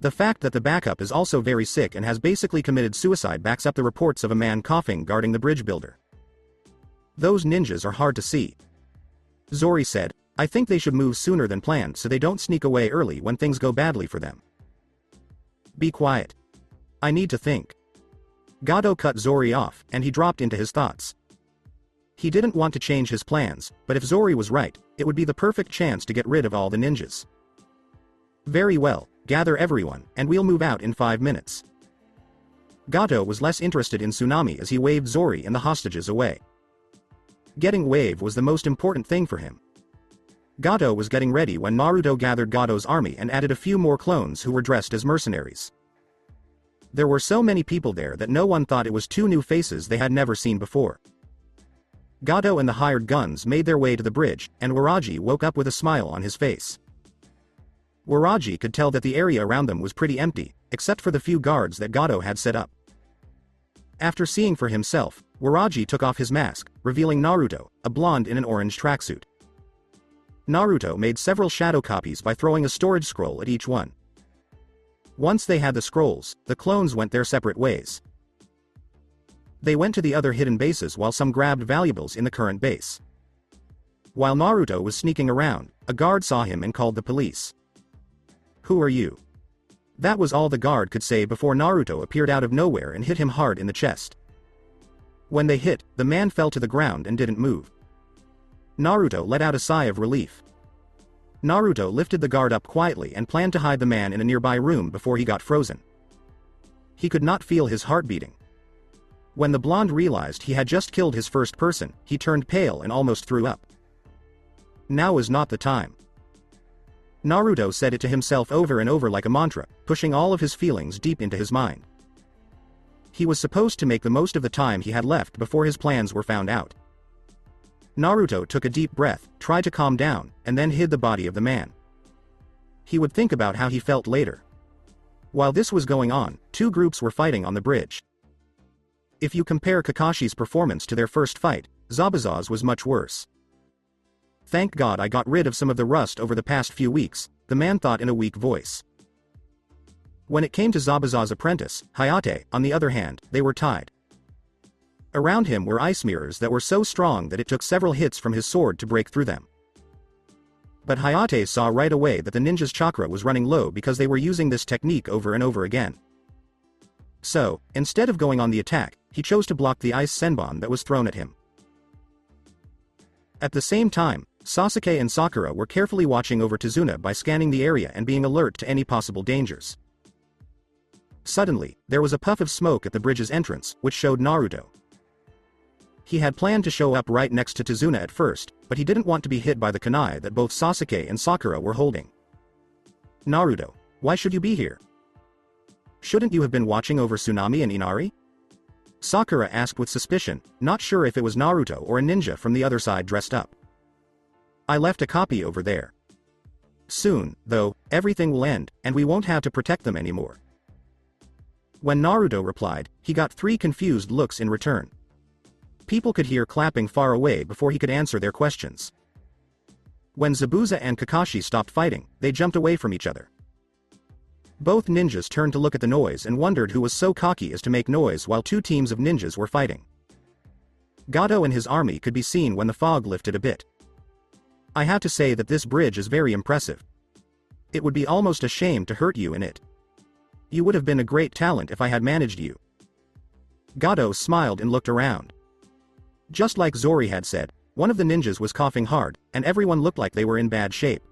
The fact that the backup is also very sick and has basically committed suicide backs up the reports of a man coughing guarding the bridge builder. Those ninjas are hard to see. Zori said, I think they should move sooner than planned so they don't sneak away early when things go badly for them. Be quiet. I need to think. Gato cut Zori off, and he dropped into his thoughts. He didn't want to change his plans, but if Zori was right, it would be the perfect chance to get rid of all the ninjas. Very well, gather everyone, and we'll move out in 5 minutes. Gato was less interested in Tsunami as he waved Zori and the hostages away. Getting wave was the most important thing for him. Gato was getting ready when Naruto gathered Gato's army and added a few more clones who were dressed as mercenaries. There were so many people there that no one thought it was two new faces they had never seen before. Gato and the hired guns made their way to the bridge, and Waraji woke up with a smile on his face. Waraji could tell that the area around them was pretty empty, except for the few guards that Gato had set up. After seeing for himself, Waraji took off his mask, revealing Naruto, a blonde in an orange tracksuit. Naruto made several shadow copies by throwing a storage scroll at each one. Once they had the scrolls, the clones went their separate ways. They went to the other hidden bases while some grabbed valuables in the current base. While Naruto was sneaking around, a guard saw him and called the police. "Who are you?" That was all the guard could say before Naruto appeared out of nowhere and hit him hard in the chest. When they hit, the man fell to the ground and didn't move. Naruto let out a sigh of relief. Naruto lifted the guard up quietly and planned to hide the man in a nearby room before he got frozen. He could not feel his heart beating. When the blonde realized he had just killed his first person, he turned pale and almost threw up. Now is not the time. Naruto said it to himself over and over like a mantra, pushing all of his feelings deep into his mind. He was supposed to make the most of the time he had left before his plans were found out. Naruto took a deep breath, tried to calm down, and then hid the body of the man. He would think about how he felt later. While this was going on, two groups were fighting on the bridge. If you compare Kakashi's performance to their first fight, Zabuza's was much worse. "Thank God I got rid of some of the rust over the past few weeks," the man thought in a weak voice. When it came to Zabuza's apprentice, Hayate, on the other hand, they were tied. Around him were ice mirrors that were so strong that it took several hits from his sword to break through them. But Hayate saw right away that the ninja's chakra was running low because they were using this technique over and over again. So, instead of going on the attack, he chose to block the ice senbon that was thrown at him. At the same time, Sasuke and Sakura were carefully watching over Tazuna by scanning the area and being alert to any possible dangers. Suddenly, there was a puff of smoke at the bridge's entrance, which showed Naruto. He had planned to show up right next to Tazuna at first, but he didn't want to be hit by the kunai that both Sasuke and Sakura were holding. "Naruto, why should you be here? Shouldn't you have been watching over Tsunami and Inari?" Sakura asked with suspicion, not sure if it was Naruto or a ninja from the other side dressed up. "I left a copy over there. Soon, though, everything will end, and we won't have to protect them anymore." When Naruto replied, he got 3 confused looks in return. People could hear clapping far away before he could answer their questions. When Zabuza and Kakashi stopped fighting, they jumped away from each other. Both ninjas turned to look at the noise and wondered who was so cocky as to make noise while 2 teams of ninjas were fighting. Gato and his army could be seen when the fog lifted a bit. "I have to say that this bridge is very impressive. It would be almost a shame to hurt you in it. You would have been a great talent if I had managed you." Gato smiled and looked around. Just like Zori had said, one of the ninjas was coughing hard, and everyone looked like they were in bad shape.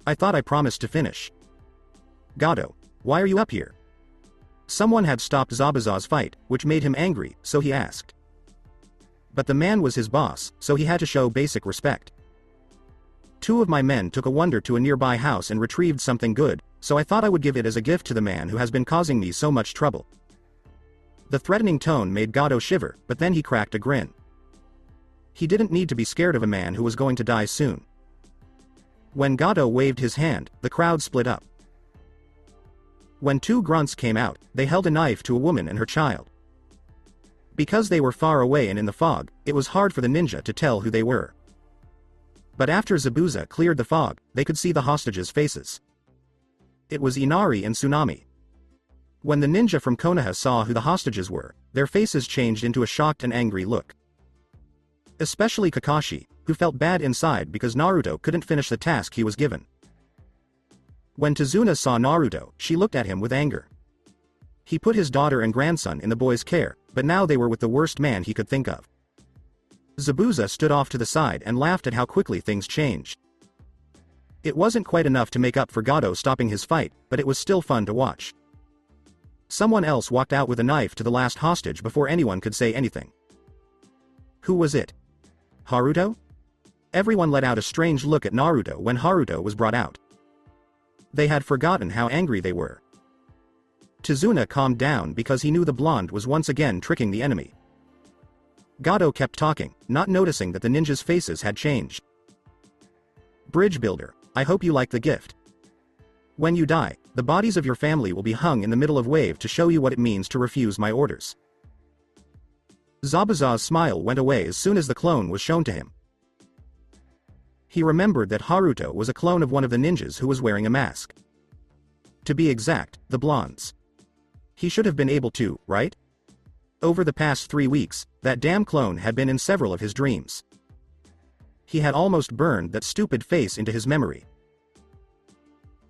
"I thought I promised to finish." "Gato, why are you up here?" Someone had stopped Zabuza's fight, which made him angry, so he asked. But the man was his boss, so he had to show basic respect. "2 of my men took a wonder to a nearby house and retrieved something good, so I thought I would give it as a gift to the man who has been causing me so much trouble." The threatening tone made Gato shiver, but then he cracked a grin. He didn't need to be scared of a man who was going to die soon. When Gato waved his hand, the crowd split up. When 2 grunts came out, they held a knife to a woman and her child. Because they were far away and in the fog, it was hard for the ninja to tell who they were. But after Zabuza cleared the fog, they could see the hostages' faces. It was Inari and Tsunami. When the ninja from Konoha saw who the hostages were, their faces changed into a shocked and angry look. Especially Kakashi, who felt bad inside because Naruto couldn't finish the task he was given. When Tazuna saw Naruto, she looked at him with anger. He put his daughter and grandson in the boy's care, but now they were with the worst man he could think of. Zabuza stood off to the side and laughed at how quickly things changed. It wasn't quite enough to make up for Gato stopping his fight, but it was still fun to watch. Someone else walked out with a knife to the last hostage before anyone could say anything. Who was it? Haruto? Everyone let out a strange look at Naruto when Haruto was brought out. They had forgotten how angry they were. Tizuna calmed down because he knew the blonde was once again tricking the enemy. Gato kept talking, not noticing that the ninjas' faces had changed. Bridge builder, I hope you like the gift. When you die, the bodies of your family will be hung in the middle of wave to show you what it means to refuse my orders. Zabuza's smile went away as soon as the clone was shown to him. He remembered that Haruto was a clone of one of the ninjas who was wearing a mask. To be exact, the blondes. He should have been able to, right? Over the past 3 weeks, that damn clone had been in several of his dreams. He had almost burned that stupid face into his memory.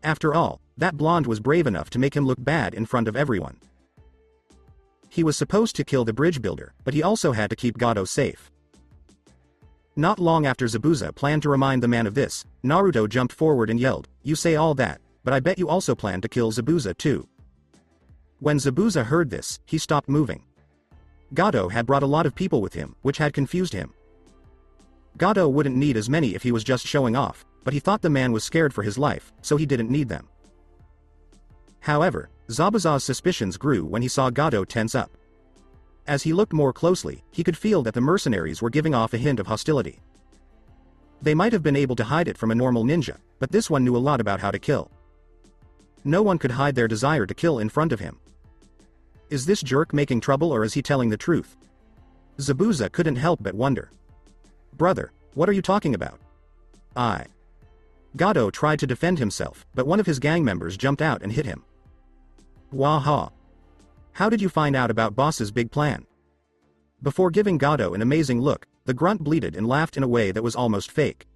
After all, that blonde was brave enough to make him look bad in front of everyone. He was supposed to kill the bridge builder, but he also had to keep Gato safe. Not long after Zabuza planned to remind the man of this, Naruto jumped forward and yelled, "You say all that, but I bet you also plan to kill Zabuza too." When Zabuza heard this, he stopped moving. Gato had brought a lot of people with him, which had confused him. Gato wouldn't need as many if he was just showing off, but he thought the man was scared for his life, so he didn't need them. However, Zabuza's suspicions grew when he saw Gato tense up. As he looked more closely, he could feel that the mercenaries were giving off a hint of hostility. They might have been able to hide it from a normal ninja, but this one knew a lot about how to kill. No one could hide their desire to kill in front of him. Is this jerk making trouble or is he telling the truth? Zabuza couldn't help but wonder. Brother, what are you talking about? Gato tried to defend himself, but one of his gang members jumped out and hit him. Waha! How did you find out about boss's big plan? Before giving Gato an amazing look, the grunt bleated and laughed in a way that was almost fake.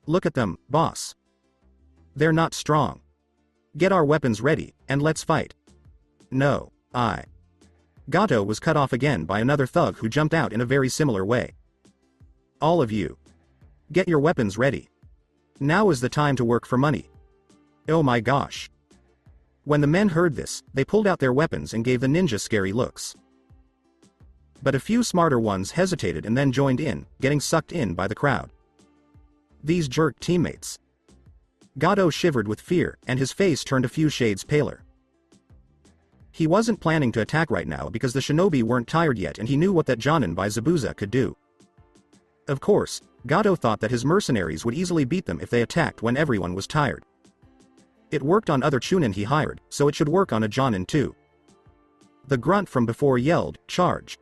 Look at them, boss. They're not strong. Get our weapons ready, and let's fight. No, Gato was cut off again by another thug who jumped out in a very similar way. All of you. Get your weapons ready. Now is the time to work for money. Oh my gosh. When the men heard this, they pulled out their weapons and gave the ninja scary looks. But a few smarter ones hesitated and then joined in, getting sucked in by the crowd. These jerk teammates. Gato shivered with fear, and his face turned a few shades paler. He wasn't planning to attack right now because the shinobi weren't tired yet and he knew what that Genin by Zabuza could do. Of course, Gato thought that his mercenaries would easily beat them if they attacked when everyone was tired. It worked on other chunin he hired, so it should work on a Genin too. The grunt from before yelled, "Charge!"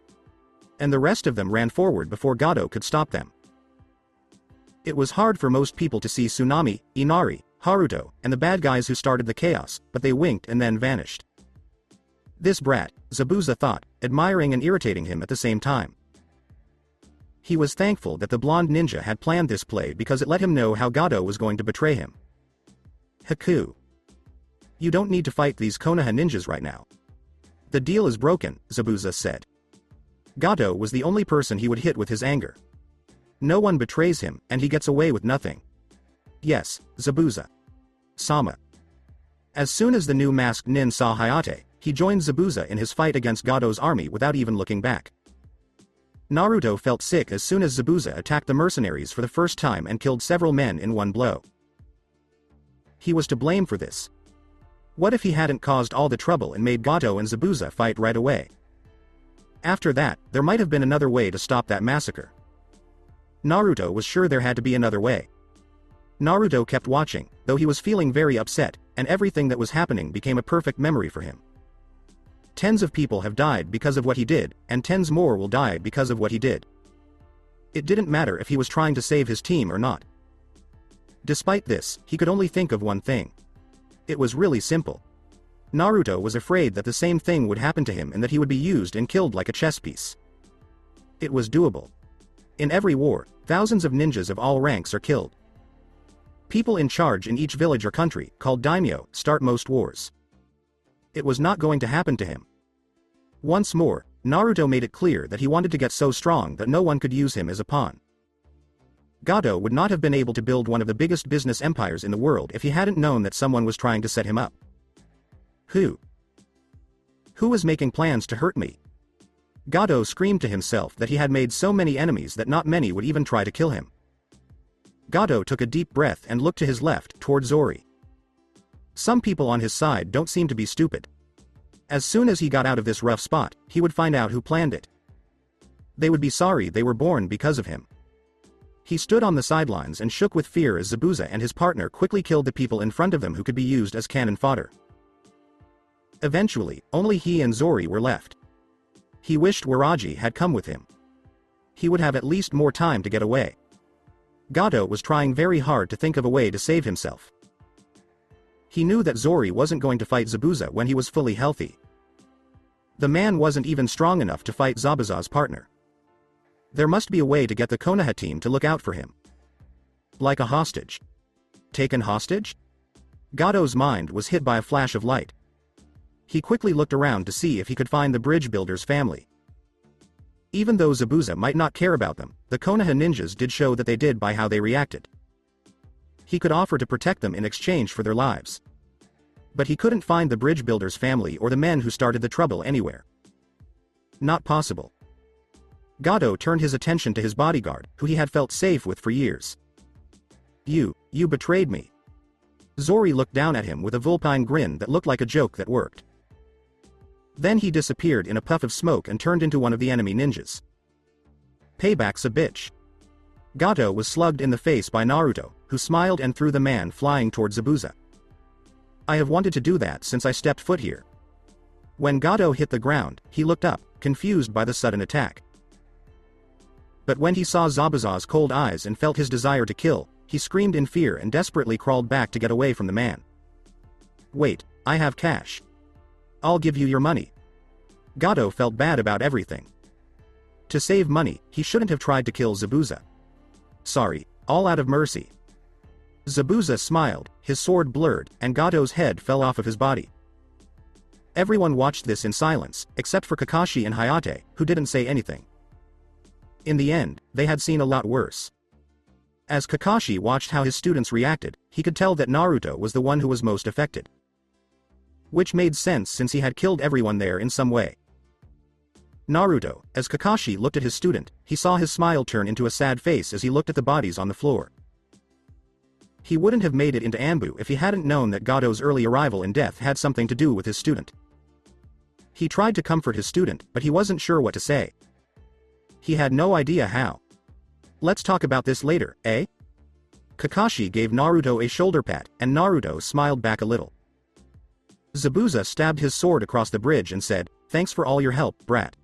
And the rest of them ran forward before Gato could stop them. It was hard for most people to see Tsunami, Inari, Haruto, and the bad guys who started the chaos, but they winked and then vanished. This brat, Zabuza thought, admiring and irritating him at the same time. He was thankful that the blonde ninja had planned this play because it let him know how Gato was going to betray him. Haku. You don't need to fight these Konoha ninjas right now. The deal is broken, Zabuza said. Gato was the only person he would hit with his anger. No one betrays him, and he gets away with nothing. Yes, Zabuza. Sama. As soon as the new masked nin saw Hayate, he joined Zabuza in his fight against Gato's army without even looking back. Naruto felt sick as soon as Zabuza attacked the mercenaries for the first time and killed several men in one blow. He was to blame for this. What if he hadn't caused all the trouble and made Gato and Zabuza fight right away? After that, there might have been another way to stop that massacre. Naruto was sure there had to be another way. Naruto kept watching, though he was feeling very upset, and everything that was happening became a perfect memory for him. Tens of people have died because of what he did, and tens more will die because of what he did. It didn't matter if he was trying to save his team or not. Despite this, he could only think of one thing. It was really simple. Naruto was afraid that the same thing would happen to him and that he would be used and killed like a chess piece. It was doable. In every war, thousands of ninjas of all ranks are killed. People in charge in each village or country, called daimyo, start most wars. It was not going to happen to him. Once more, Naruto made it clear that he wanted to get so strong that no one could use him as a pawn. Gato would not have been able to build one of the biggest business empires in the world if he hadn't known that someone was trying to set him up. Who? Who was making plans to hurt me? Gato screamed to himself that he had made so many enemies that not many would even try to kill him. Gato took a deep breath and looked to his left, toward Zori. Some people on his side don't seem to be stupid. As soon as he got out of this rough spot, he would find out who planned it. They would be sorry they were born because of him. He stood on the sidelines and shook with fear as Zabuza and his partner quickly killed the people in front of them who could be used as cannon fodder. Eventually, only he and Zori were left. He wished Waraji had come with him. He would have at least more time to get away. Gato was trying very hard to think of a way to save himself. He knew that Zori wasn't going to fight Zabuza when he was fully healthy. The man wasn't even strong enough to fight Zabuza's partner. There must be a way to get the Konoha team to look out for him. Like a hostage. Taken hostage? Gato's mind was hit by a flash of light. He quickly looked around to see if he could find the bridge builder's family. Even though Zabuza might not care about them, the Konoha ninjas did show that they did by how they reacted. He could offer to protect them in exchange for their lives. But he couldn't find the bridge builder's family or the men who started the trouble anywhere. Not possible. Gato turned his attention to his bodyguard, who he had felt safe with for years. You betrayed me. Zori looked down at him with a vulpine grin that looked like a joke that worked. Then he disappeared in a puff of smoke and turned into one of the enemy ninjas. Payback's a bitch. Gato was slugged in the face by Naruto, who smiled and threw the man flying toward Zabuza. I have wanted to do that since I stepped foot here. When Gato hit the ground, he looked up, confused by the sudden attack. But when he saw Zabuza's cold eyes and felt his desire to kill, he screamed in fear and desperately crawled back to get away from the man. Wait, I have cash. I'll give you your money. Gato felt bad about everything. To save money, he shouldn't have tried to kill Zabuza. Sorry, all out of mercy. Zabuza smiled, his sword blurred, and Gato's head fell off of his body. Everyone watched this in silence, except for Kakashi and Hayate, who didn't say anything. In the end, they had seen a lot worse. As Kakashi watched how his students reacted, he could tell that Naruto was the one who was most affected. Which made sense since he had killed everyone there in some way. Naruto, as Kakashi looked at his student, he saw his smile turn into a sad face as he looked at the bodies on the floor. He wouldn't have made it into Anbu if he hadn't known that Gato's early arrival and death had something to do with his student. He tried to comfort his student, but he wasn't sure what to say. He had no idea how. Let's talk about this later, eh? Kakashi gave Naruto a shoulder pat, and Naruto smiled back a little. Zabuza stabbed his sword across the bridge and said, "Thanks for all your help, brat."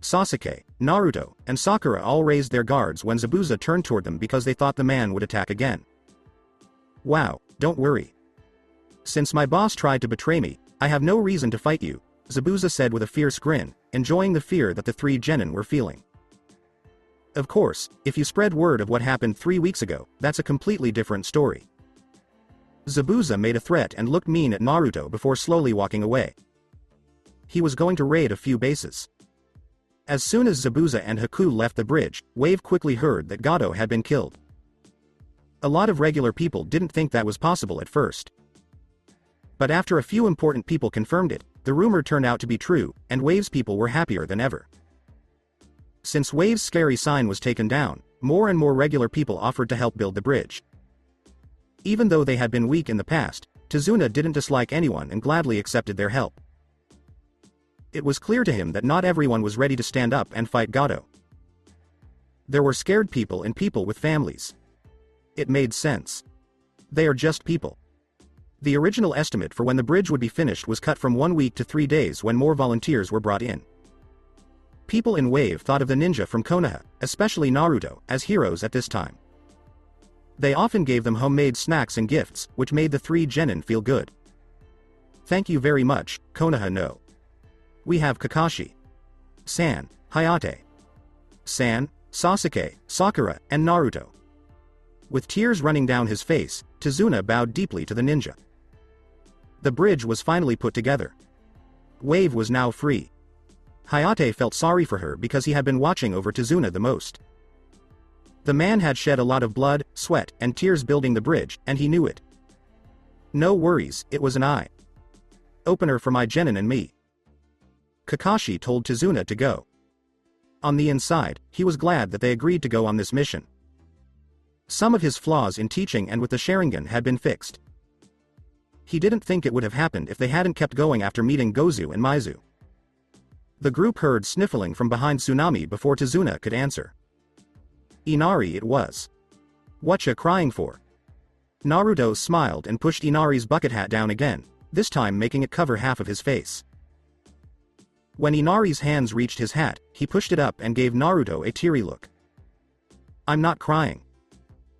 Sasuke, Naruto, and Sakura all raised their guards when Zabuza turned toward them because they thought the man would attack again. Wow, don't worry. Since my boss tried to betray me, I have no reason to fight you, Zabuza said with a fierce grin, enjoying the fear that the three genin were feeling. Of course, if you spread word of what happened 3 weeks ago, that's a completely different story. Zabuza made a threat and looked mean at Naruto before slowly walking away. He was going to raid a few bases. As soon as Zabuza and Haku left the bridge, Wave quickly heard that Gato had been killed. A lot of regular people didn't think that was possible at first. But after a few important people confirmed it, the rumor turned out to be true, and Wave's people were happier than ever. Since Wave's scary sign was taken down, more and more regular people offered to help build the bridge. Even though they had been weak in the past, Tazuna didn't dislike anyone and gladly accepted their help. It was clear to him that not everyone was ready to stand up and fight Gato. There were scared people and people with families. It made sense. They are just people. The original estimate for when the bridge would be finished was cut from 1 week to 3 days when more volunteers were brought in. People in Wave thought of the ninja from Konoha, especially Naruto, as heroes at this time. They often gave them homemade snacks and gifts, which made the three genin feel good. Thank you very much, Konoha no. We have Kakashi, San, Hayate, San, Sasuke, Sakura, and Naruto. With tears running down his face, Tazuna bowed deeply to the ninja. The bridge was finally put together. Wave was now free. Hayate felt sorry for her because he had been watching over Tazuna the most. The man had shed a lot of blood, sweat, and tears building the bridge, and he knew it. No worries, it was an eye-opener for my genin and me. Kakashi told Tizuna to go. On the inside, he was glad that they agreed to go on this mission. Some of his flaws in teaching and with the Sharingan had been fixed. He didn't think it would have happened if they hadn't kept going after meeting Gozu and Maizu. The group heard sniffling from behind Tsunami before Tizuna could answer. Inari it was. Whatcha crying for? Naruto smiled and pushed Inari's bucket hat down again, this time making it cover half of his face. When Inari's hands reached his hat, he pushed it up and gave Naruto a teary look. I'm not crying.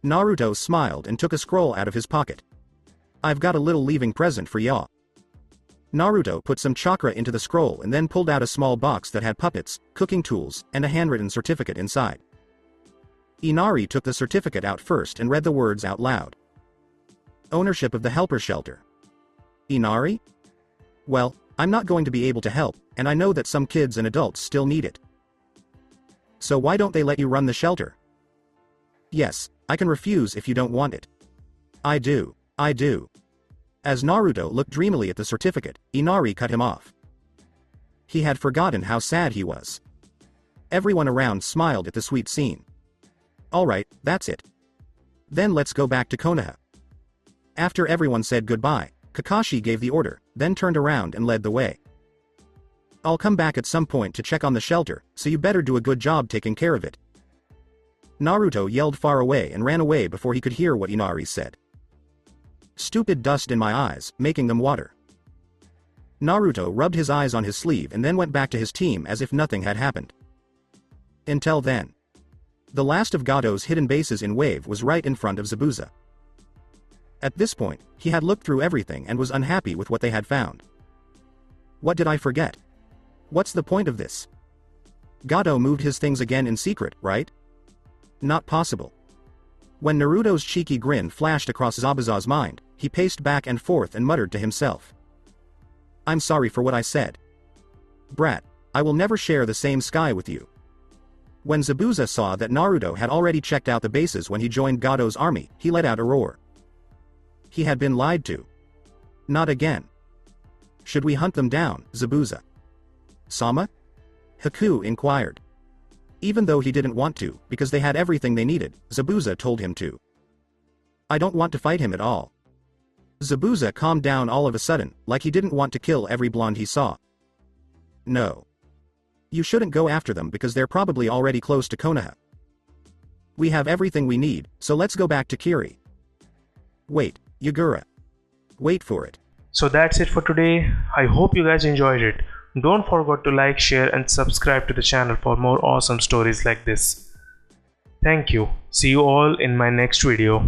Naruto smiled and took a scroll out of his pocket. I've got a little leaving present for y'all. Naruto put some chakra into the scroll and then pulled out a small box that had puppets, cooking tools, and a handwritten certificate inside. Inari took the certificate out first and read the words out loud. Ownership of the helper shelter. Inari? Well, I'm not going to be able to help, and I know that some kids and adults still need it. So why don't they let you run the shelter? Yes, I can refuse if you don't want it. I do. As Naruto looked dreamily at the certificate, Inari cut him off. He had forgotten how sad he was. Everyone around smiled at the sweet scene. Alright, that's it. Then let's go back to Konoha. After everyone said goodbye, Kakashi gave the order, then turned around and led the way. I'll come back at some point to check on the shelter, so you better do a good job taking care of it. Naruto yelled far away and ran away before he could hear what Inari said. Stupid dust in my eyes, making them water. Naruto rubbed his eyes on his sleeve and then went back to his team as if nothing had happened. Until then. The last of Gato's hidden bases in Wave was right in front of Zabuza. At this point, he had looked through everything and was unhappy with what they had found. What did I forget? What's the point of this? Gato moved his things again in secret, right? Not possible. When Naruto's cheeky grin flashed across Zabuza's mind, he paced back and forth and muttered to himself. I'm sorry for what I said. Brat, I will never share the same sky with you. When Zabuza saw that Naruto had already checked out the bases when he joined Gato's army, he let out a roar. He had been lied to. Not again. Should we hunt them down, Zabuza? Sama? Haku inquired. Even though he didn't want to, because they had everything they needed, Zabuza told him to. I don't want to fight him at all. Zabuza calmed down all of a sudden, like he didn't want to kill every blonde he saw. No. You shouldn't go after them because they're probably already close to Konoha. We have everything we need, so let's go back to Kiri. Wait, Yagura. Wait for it. So that's it for today. I hope you guys enjoyed it. Don't forget to like, share and subscribe to the channel for more awesome stories like this. Thank you. See you all in my next video.